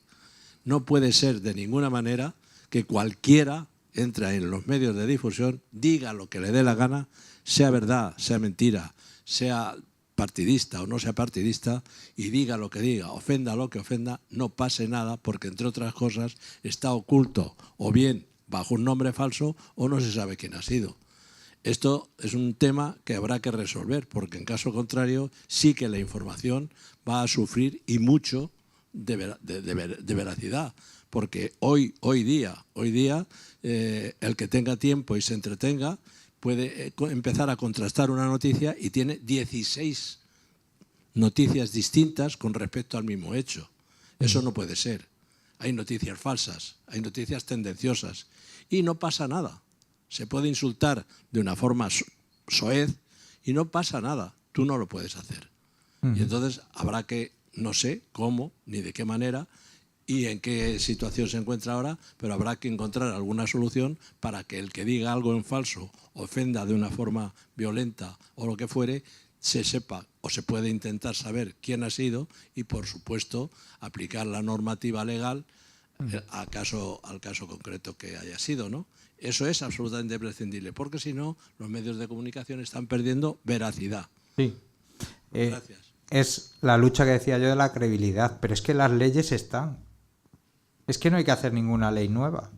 No puede ser de ninguna manera que cualquiera entre en los medios de difusión, diga lo que le dé la gana, sea verdad, sea mentira, sea partidista o no sea partidista, y diga lo que diga, ofenda lo que ofenda, no pase nada, porque entre otras cosas está oculto o bien bajo un nombre falso o no se sabe quién ha sido. Esto es un tema que habrá que resolver, porque en caso contrario sí que la información va a sufrir y mucho de veracidad, porque hoy día el que tenga tiempo y se entretenga puede empezar a contrastar una noticia y tiene 16 noticias distintas con respecto al mismo hecho. Eso no puede ser. Hay noticias falsas, hay noticias tendenciosas y no pasa nada. Se puede insultar de una forma soez y no pasa nada. Tú no lo puedes hacer. Y entonces habrá que, no sé cómo ni de qué manera y en qué situación se encuentra ahora, pero habrá que encontrar alguna solución para que el que diga algo en falso, ofenda de una forma violenta o lo que fuere, se sepa o se puede intentar saber quién ha sido y, por supuesto, aplicar la normativa legal al caso concreto que haya sido, ¿no? Eso es absolutamente imprescindible, porque si no, los medios de comunicación están perdiendo veracidad. Sí. Gracias. Es la lucha que decía yo de la credibilidad, pero es que las leyes están. Es que no hay que hacer ninguna ley nueva.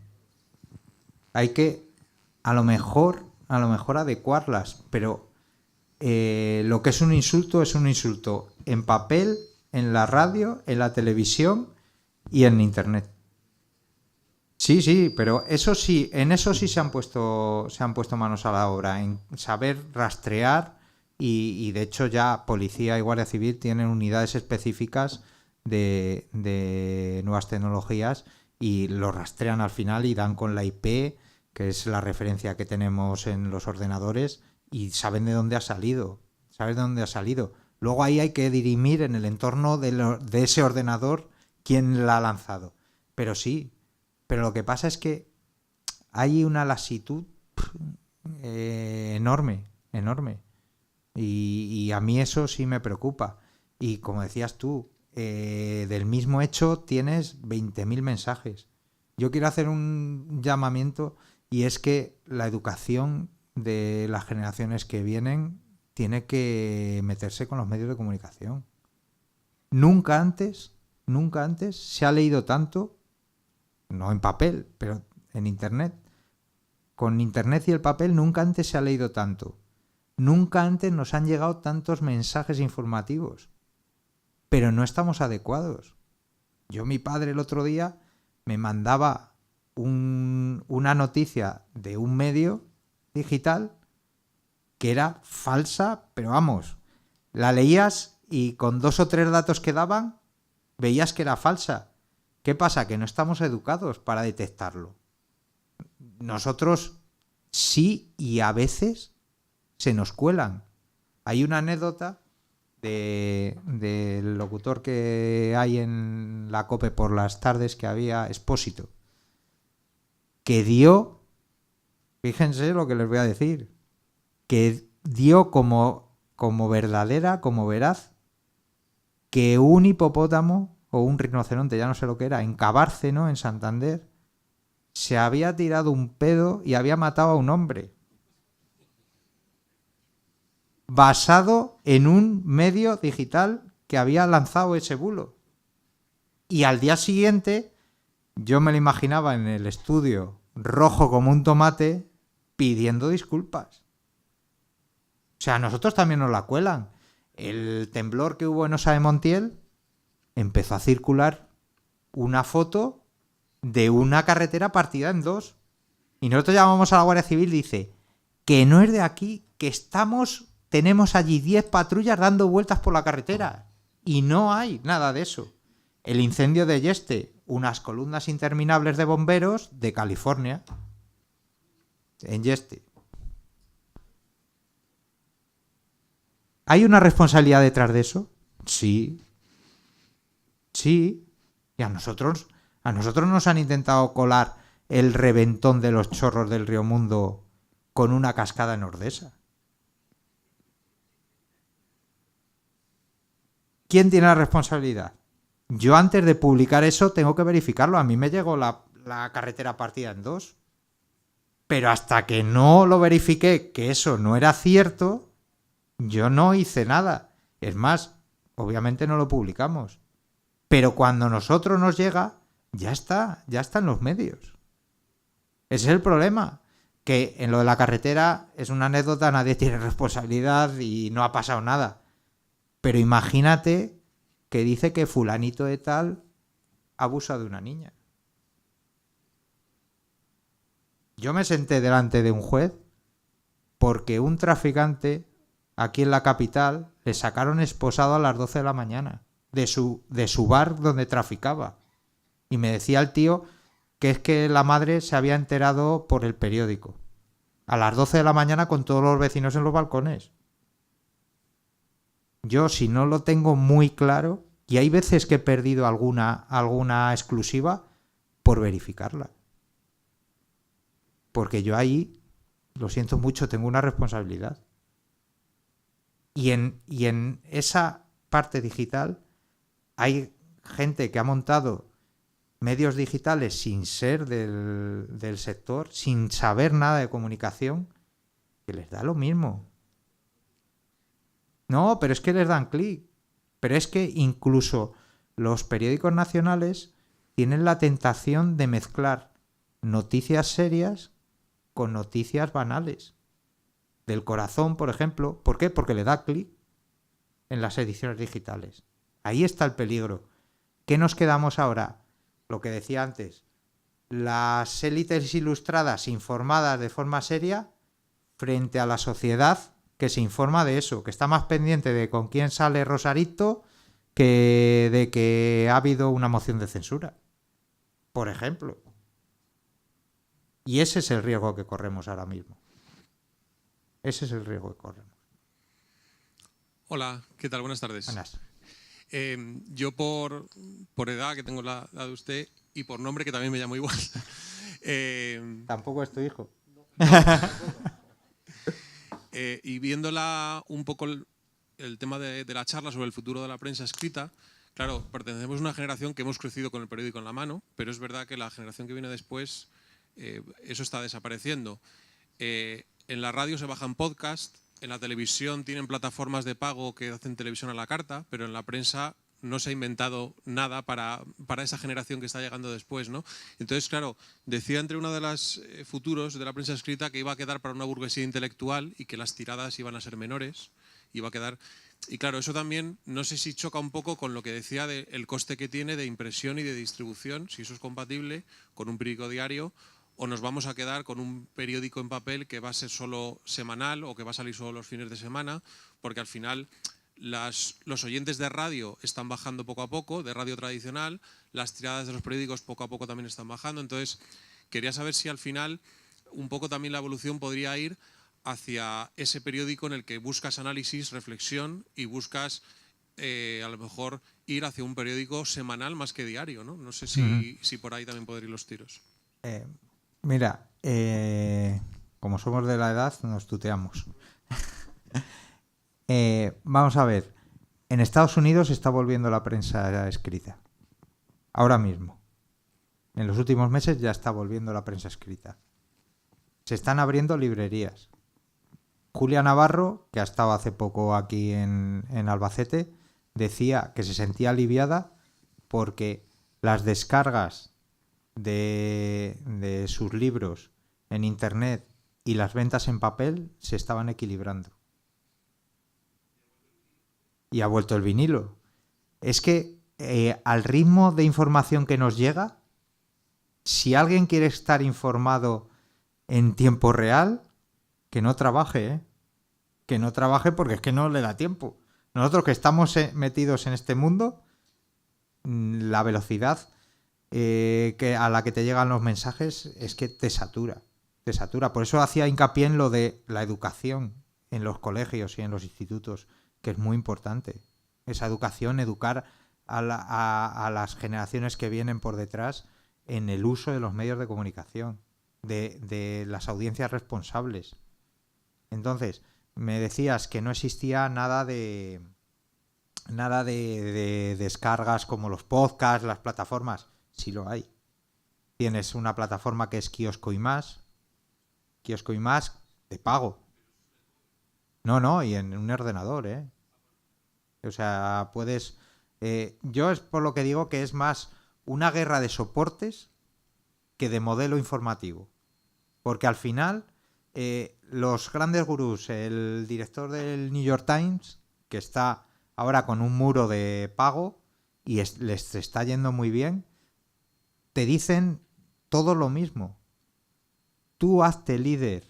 Hay que, a lo mejor adecuarlas, pero lo que es un insulto en papel, en la radio, en la televisión y en internet. Sí, pero eso sí, en eso sí se han puesto manos a la obra, en saber rastrear y de hecho ya Policía y Guardia Civil tienen unidades específicas de nuevas tecnologías y lo rastrean al final y dan con la IP, que es la referencia que tenemos en los ordenadores, y saben de dónde ha salido. Saben de dónde ha salido. Luego ahí hay que dirimir en el entorno de ese ordenador quién la ha lanzado. Pero sí, pero lo que pasa es que hay una lasitud enorme, enorme. Y a mí eso sí me preocupa. Y como decías tú, del mismo hecho tienes 20.000 mensajes. Yo quiero hacer un llamamiento, y es que la educación de las generaciones que vienen tiene que meterse con los medios de comunicación. Nunca antes se ha leído tanto, no en papel, pero en Internet. Con Internet y el papel nunca antes se ha leído tanto. Nunca antes nos han llegado tantos mensajes informativos. Pero no estamos adecuados. Mi padre el otro día me mandaba una noticia de un medio digital que era falsa, pero vamos, la leías y con 2 o 3 datos que daban, veías que era falsa. ¿Qué pasa? Que no estamos educados para detectarlo. Nosotros sí, y a veces se nos cuelan. Hay una anécdota del locutor que hay en la COPE por las tardes, que había, Expósito, que dio, fíjense lo que les voy a decir, que dio como verdadera, como veraz, que un hipopótamo o un rinoceronte, ya no sé lo que era, en Cabárceno, en Santander, se había tirado un pedo y había matado a un hombre. Basado en un medio digital que había lanzado ese bulo. Y al día siguiente, yo me lo imaginaba en el estudio, rojo como un tomate, pidiendo disculpas. O sea, a nosotros también nos la cuelan. El temblor que hubo en Osa de Montiel, empezó a circular una foto de una carretera partida en 2. Y nosotros llamamos a la Guardia Civil y dice que no es de aquí, que tenemos allí 10 patrullas dando vueltas por la carretera. Y no hay nada de eso. El incendio de Yeste, unas columnas interminables de bomberos de California. En Yeste. ¿Hay una responsabilidad detrás de eso? Sí. Sí. Y a nosotros nos han intentado colar el reventón de los chorros del río Mundo con una cascada en Ordesa. ¿Quién tiene la responsabilidad? Yo antes de publicar eso tengo que verificarlo. A mí me llegó la carretera partida en 2. Pero hasta que no lo verifiqué que eso no era cierto, yo no hice nada. Es más, obviamente no lo publicamos. Pero cuando a nosotros nos llega, ya está en los medios. Ese es el problema. Que en lo de la carretera es una anécdota, nadie tiene responsabilidad y no ha pasado nada. Pero imagínate que dice que fulanito de tal abusa de una niña. Yo me senté delante de un juez porque un traficante aquí en la capital le sacaron esposado a las 12 de la mañana de su bar donde traficaba. Y me decía el tío que es que la madre se había enterado por el periódico. A las 12 de la mañana con todos los vecinos en los balcones. Yo, si no lo tengo muy claro, y hay veces que he perdido alguna exclusiva por verificarla. Porque yo ahí, lo siento mucho, tengo una responsabilidad. Y en esa parte digital hay gente que ha montado medios digitales sin ser del sector, sin saber nada de comunicación, que les da lo mismo. No, pero es que les dan clic. Pero es que incluso los periódicos nacionales tienen la tentación de mezclar noticias serias con noticias banales. Del Corazón, por ejemplo. ¿Por qué? Porque le da clic en las ediciones digitales. Ahí está el peligro. ¿Qué nos quedamos ahora? Lo que decía antes. Las élites ilustradas informadas de forma seria frente a la sociedad que se informa de eso, que está más pendiente de con quién sale Rosarito que de que ha habido una moción de censura, por ejemplo. Y ese es el riesgo que corremos ahora mismo. Ese es el riesgo que corremos. Hola, ¿qué tal? Buenas tardes. Buenas. Yo por edad, que tengo la de usted, y por nombre, que también me llamo igual. Tampoco es tu hijo. Y viéndola un poco el tema de la charla sobre el futuro de la prensa escrita, claro, pertenecemos a una generación que hemos crecido con el periódico en la mano, pero es verdad que la generación que viene después, eso está desapareciendo. En la radio se bajan podcasts, en la televisión tienen plataformas de pago que hacen televisión a la carta, pero en la prensa no se ha inventado nada para esa generación que está llegando después, ¿no? Entonces, claro, decía entre uno de los futuros de la prensa escrita que iba a quedar para una burguesía intelectual y que las tiradas iban a ser menores, iba a quedar... Y claro, eso también no sé si choca un poco con lo que decía del coste que tiene de impresión y de distribución, si eso es compatible con un periódico diario, o nos vamos a quedar con un periódico en papel que va a ser solo semanal o que va a salir solo los fines de semana, porque al final los oyentes de radio están bajando poco a poco, de radio tradicional, las tiradas de los periódicos poco a poco también están bajando. Entonces, quería saber si al final un poco también la evolución podría ir hacia ese periódico en el que buscas análisis, reflexión y buscas a lo mejor ir hacia un periódico semanal más que diario, ¿no? No sé si por ahí también podrían ir los tiros. Mira, como somos de la edad, nos tuteamos. Vamos a ver. En Estados Unidos está volviendo la prensa escrita. Ahora mismo. En los últimos meses ya está volviendo la prensa escrita. Se están abriendo librerías. Julia Navarro, que ha estado hace poco aquí en Albacete, decía que se sentía aliviada porque las descargas de sus libros en internet y las ventas en papel se estaban equilibrando. Y ha vuelto el vinilo. Es que al ritmo de información que nos llega, si alguien quiere estar informado en tiempo real, que no trabaje, ¿eh? Que no trabaje porque es que no le da tiempo. Nosotros que estamos metidos en este mundo, la velocidad a la que te llegan los mensajes es que te satura. Te satura. Por eso hacía hincapié en lo de la educación en los colegios y en los institutos, que es muy importante. Esa educación, educar a las generaciones que vienen por detrás en el uso de los medios de comunicación, de las audiencias responsables. Entonces, me decías que no existía nada de descargas como los podcasts, las plataformas. Sí lo hay. Tienes una plataforma que es Kiosco y Más de pago. No, y en un ordenador, ¿eh? O sea, puedes... yo es por lo que digo que es más una guerra de soportes que de modelo informativo. Porque al final, los grandes gurús, el director del New York Times, que está ahora con un muro de pago y les está yendo muy bien, te dicen todo lo mismo. Tú hazte líder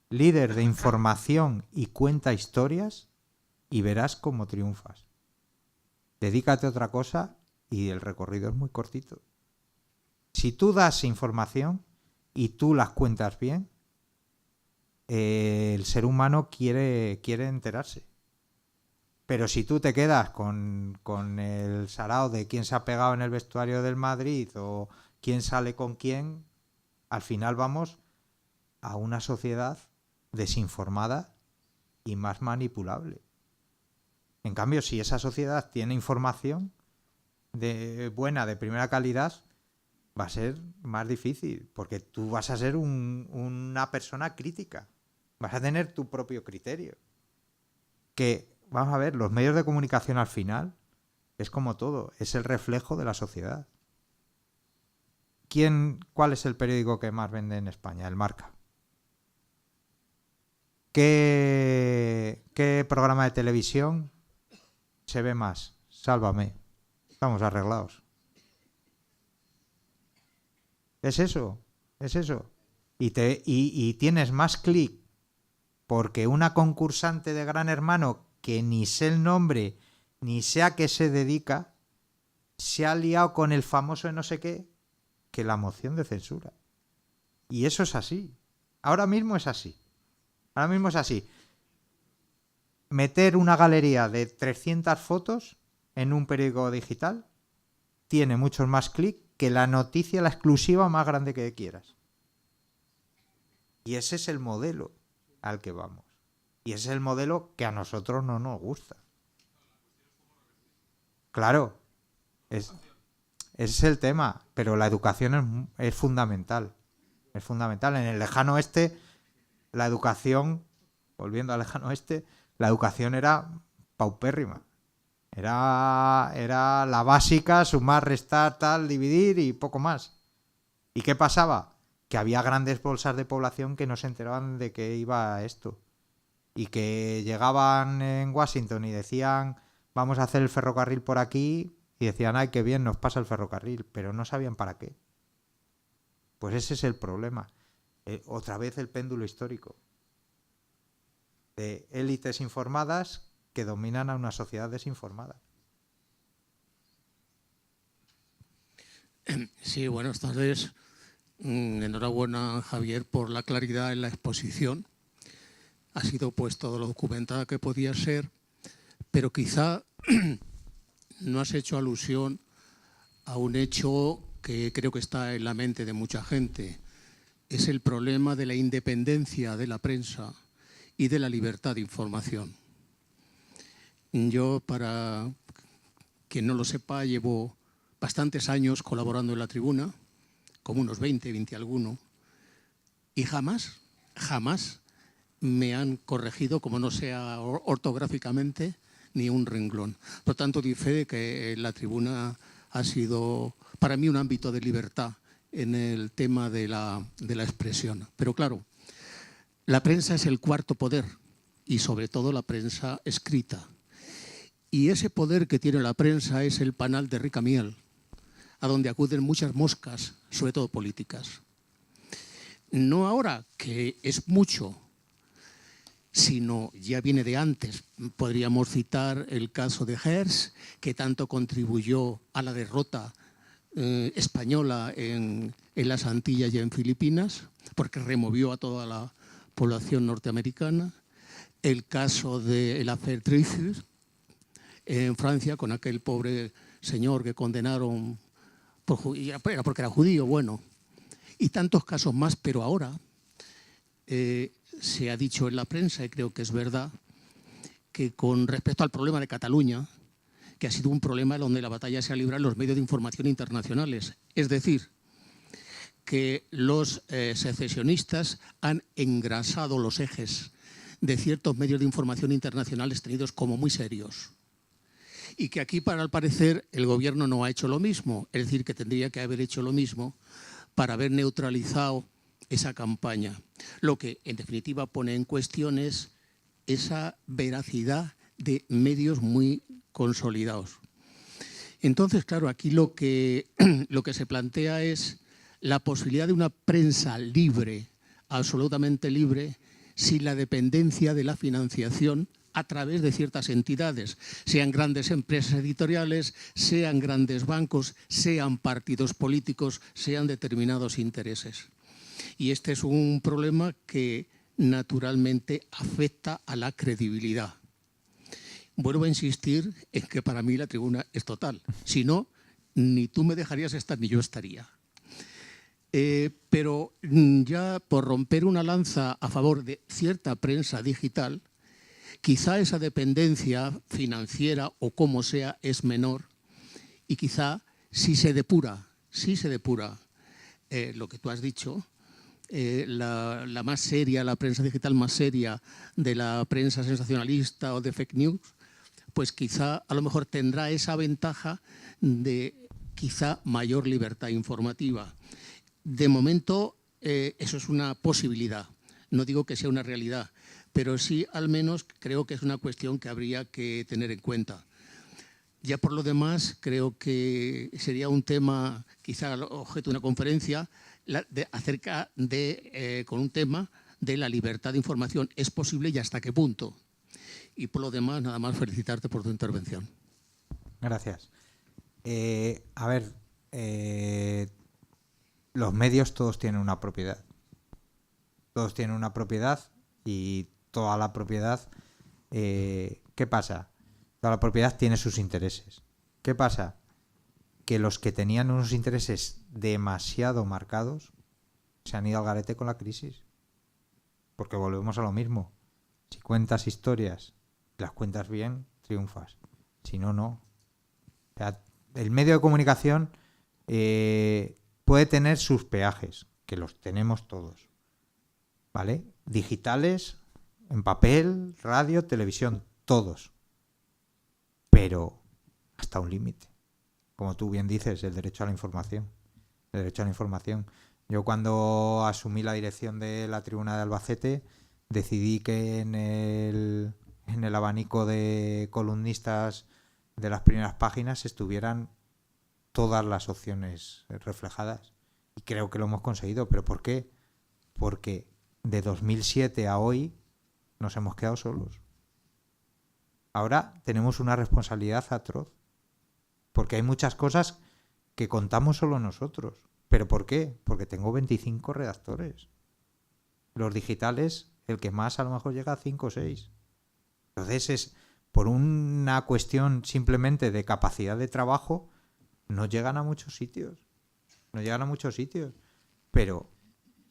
de información y cuenta historias y verás cómo triunfas. Dedícate a otra cosa y el recorrido es muy cortito. Si tú das información y tú las cuentas bien, el ser humano quiere enterarse. Pero si tú te quedas con el sarao de quién se ha pegado en el vestuario del Madrid o quién sale con quién, al final vamos a una sociedad desinformada y más manipulable. En cambio, si esa sociedad tiene información buena, de primera calidad, va a ser más difícil, porque tú vas a ser una persona crítica. Vas a tener tu propio criterio. Que, vamos a ver, los medios de comunicación al final es como todo, es el reflejo de la sociedad. ¿Cuál es el periódico que más vende en España? El Marca. ¿Qué programa de televisión se ve más? Sálvame. Estamos arreglados. Es eso. Y tienes más clic porque una concursante de Gran Hermano, que ni sé el nombre, ni sé a qué se dedica, se ha liado con el famoso no sé qué, que la moción de censura. Y eso es así. Ahora mismo es así. Ahora mismo es así. Meter una galería de 300 fotos en un periódico digital tiene muchos más clics que la noticia, la exclusiva más grande que quieras. Y ese es el modelo al que vamos. Y ese es el modelo que a nosotros no nos gusta. Claro, ese es el tema, pero la educación es fundamental. Es fundamental. En el lejano oeste, la educación, volviendo al lejano oeste, la educación era paupérrima. Era la básica, sumar, restar, tal, dividir y poco más. ¿Y qué pasaba? Que había grandes bolsas de población que no se enteraban de qué iba esto. Y que llegaban en Washington y decían, vamos a hacer el ferrocarril por aquí, y decían, ay, qué bien, nos pasa el ferrocarril, pero no sabían para qué. Pues ese es el problema. Otra vez el péndulo histórico. De élites informadas que dominan a una sociedad desinformada. Sí, buenas tardes. Enhorabuena, Javier, por la claridad en la exposición. Ha sido pues todo lo documentada que podía ser, pero quizá no has hecho alusión a un hecho que creo que está en la mente de mucha gente. Es el problema de la independencia de la prensa y de la libertad de información. Yo, para quien no lo sepa, llevo bastantes años colaborando en La Tribuna, como unos 20 alguno, y jamás me han corregido, como no sea ortográficamente, ni un renglón. Por tanto, doy fe de que La Tribuna ha sido para mí un ámbito de libertad en el tema de la expresión. Pero claro, la prensa es el cuarto poder, y sobre todo la prensa escrita. Y ese poder que tiene la prensa es el panal de rica miel, a donde acuden muchas moscas, sobre todo políticas. No ahora, que es mucho, sino ya viene de antes. Podríamos citar el caso de Hearst, que tanto contribuyó a la derrota española en las Antillas y en Filipinas, porque removió a toda la población norteamericana. El caso de el affaire Dreyfus en Francia, con aquel pobre señor que condenaron porque era judío, bueno. Y tantos casos más, pero ahora se ha dicho en la prensa, y creo que es verdad, que con respecto al problema de Cataluña, que ha sido un problema donde la batalla se ha librado en los medios de información internacionales. Es decir, que los secesionistas han engrasado los ejes de ciertos medios de información internacionales tenidos como muy serios. Y que aquí, al parecer, el gobierno no ha hecho lo mismo. Es decir, que tendría que haber hecho lo mismo para haber neutralizado esa campaña. Lo que, en definitiva, pone en cuestión es esa veracidad de medios muy consolidados. Entonces, claro, aquí lo que se plantea es la posibilidad de una prensa libre, absolutamente libre, sin la dependencia de la financiación a través de ciertas entidades, sean grandes empresas editoriales, sean grandes bancos, sean partidos políticos, sean determinados intereses. Y este es un problema que naturalmente afecta a la credibilidad. Vuelvo a insistir en que para mí La Tribuna es total. Si no, ni tú me dejarías estar ni yo estaría. Pero ya por romper una lanza a favor de cierta prensa digital, quizá esa dependencia financiera o como sea es menor, y quizá si se depura lo que tú has dicho, la más seria, la prensa digital más seria de la prensa sensacionalista o de fake news, pues quizá a lo mejor tendrá esa ventaja de quizá mayor libertad informativa. De momento eso es una posibilidad, no digo que sea una realidad, pero sí al menos creo que es una cuestión que habría que tener en cuenta. Ya por lo demás, creo que sería un tema, quizá objeto de una conferencia, con un tema de la libertad de información. ¿Es posible y hasta qué punto? Y por lo demás, nada más felicitarte por tu intervención. Gracias. Los medios todos tienen una propiedad. Todos tienen una propiedad y toda la propiedad, ¿qué pasa? Toda la propiedad tiene sus intereses. ¿Qué pasa? Que los que tenían unos intereses demasiado marcados se han ido al garete con la crisis. Porque volvemos a lo mismo. Si cuentas historias, las cuentas bien, triunfas. Si no, no. O sea, el medio de comunicación puede tener sus peajes, que los tenemos todos, ¿vale? Digitales, en papel, radio, televisión, todos. Pero hasta un límite. Como tú bien dices, el derecho a la información. El derecho a la información. Yo cuando asumí la dirección de la Tribuna de Albacete, decidí que en el abanico de columnistas de las primeras páginas estuvieran todas las opciones reflejadas. Y creo que lo hemos conseguido. ¿Pero por qué? Porque de 2007 a hoy nos hemos quedado solos. Ahora tenemos una responsabilidad atroz. Porque hay muchas cosas que contamos solo nosotros. ¿Pero por qué? Porque tengo 25 redactores. Los digitales, el que más a lo mejor llega a 5 o 6. Entonces es por una cuestión simplemente de capacidad de trabajo, no llegan a muchos sitios. No llegan a muchos sitios. Pero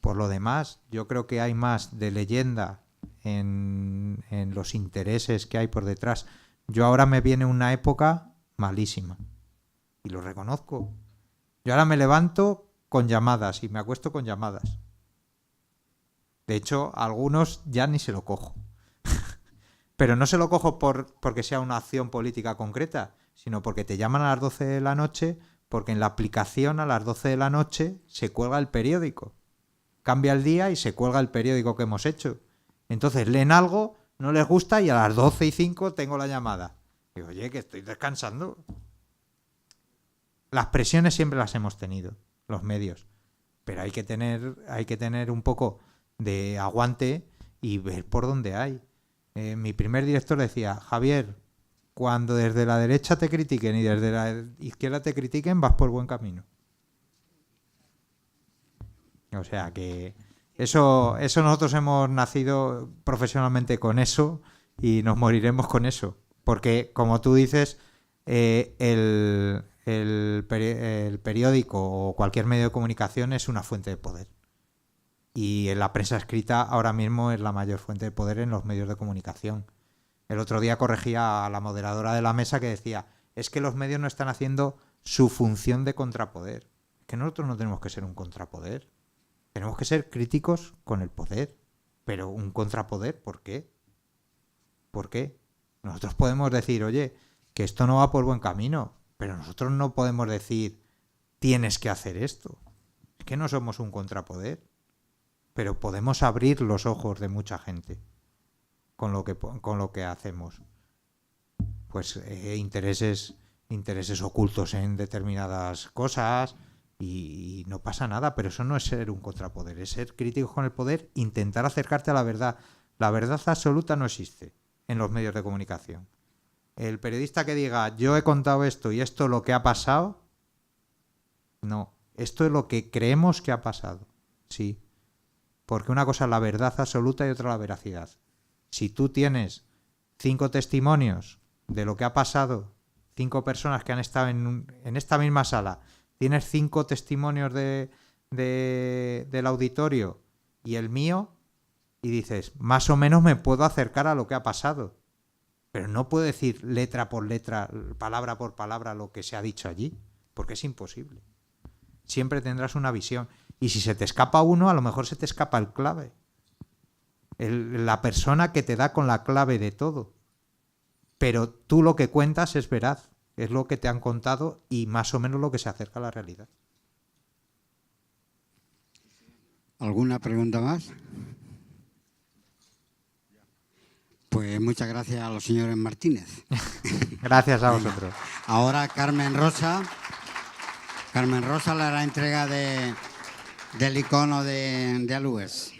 por lo demás, yo creo que hay más de leyenda en los intereses que hay por detrás. Yo ahora me viene una época malísima. Y lo reconozco. Yo ahora me levanto con llamadas y me acuesto con llamadas. De hecho, a algunos ya ni se lo cojo. Pero no se lo cojo porque sea una acción política concreta, sino porque te llaman a las 12 de la noche, porque en la aplicación a las 12 de la noche se cuelga el periódico. Cambia el día y se cuelga el periódico que hemos hecho. Entonces leen algo, no les gusta y a las 12:05 tengo la llamada. Digo, oye, que estoy descansando. Las presiones siempre las hemos tenido, los medios. Pero hay que tener un poco de aguante y ver por dónde hay. Mi primer director decía, Javier, cuando desde la derecha te critiquen y desde la izquierda te critiquen, vas por buen camino. O sea que eso nosotros hemos nacido profesionalmente con eso y nos moriremos con eso. Porque, como tú dices, el periódico o cualquier medio de comunicación es una fuente de poder. Y en la prensa escrita ahora mismo es la mayor fuente de poder en los medios de comunicación. El otro día corregía a la moderadora de la mesa que decía, es que los medios no están haciendo su función de contrapoder. Es que nosotros no tenemos que ser un contrapoder. Tenemos que ser críticos con el poder. Pero un contrapoder, ¿por qué? ¿Por qué? Nosotros podemos decir, oye, que esto no va por buen camino, pero nosotros no podemos decir, tienes que hacer esto. Es que no somos un contrapoder. Pero podemos abrir los ojos de mucha gente con lo que hacemos. Pues intereses ocultos en determinadas cosas y no pasa nada, pero eso no es ser un contrapoder, es ser críticos con el poder, intentar acercarte a la verdad. La verdad absoluta no existe en los medios de comunicación. El periodista que diga, yo he contado esto y esto es lo que ha pasado, no, esto es lo que creemos que ha pasado, sí. Porque una cosa es la verdad absoluta y otra la veracidad. Si tú tienes 5 testimonios de lo que ha pasado, 5 personas que han estado en esta misma sala, tienes 5 testimonios del auditorio y el mío, y dices, más o menos me puedo acercar a lo que ha pasado. Pero no puedo decir letra por letra, palabra por palabra lo que se ha dicho allí, porque es imposible. Siempre tendrás una visión. Y si se te escapa uno, a lo mejor se te escapa el clave. La persona que te da con la clave de todo. Pero tú lo que cuentas es veraz. Es lo que te han contado y más o menos lo que se acerca a la realidad. ¿Alguna pregunta más? Pues muchas gracias a los señores Martínez. Gracias a vosotros. Ahora Carmen Rosa le hará entrega del icono de Alues.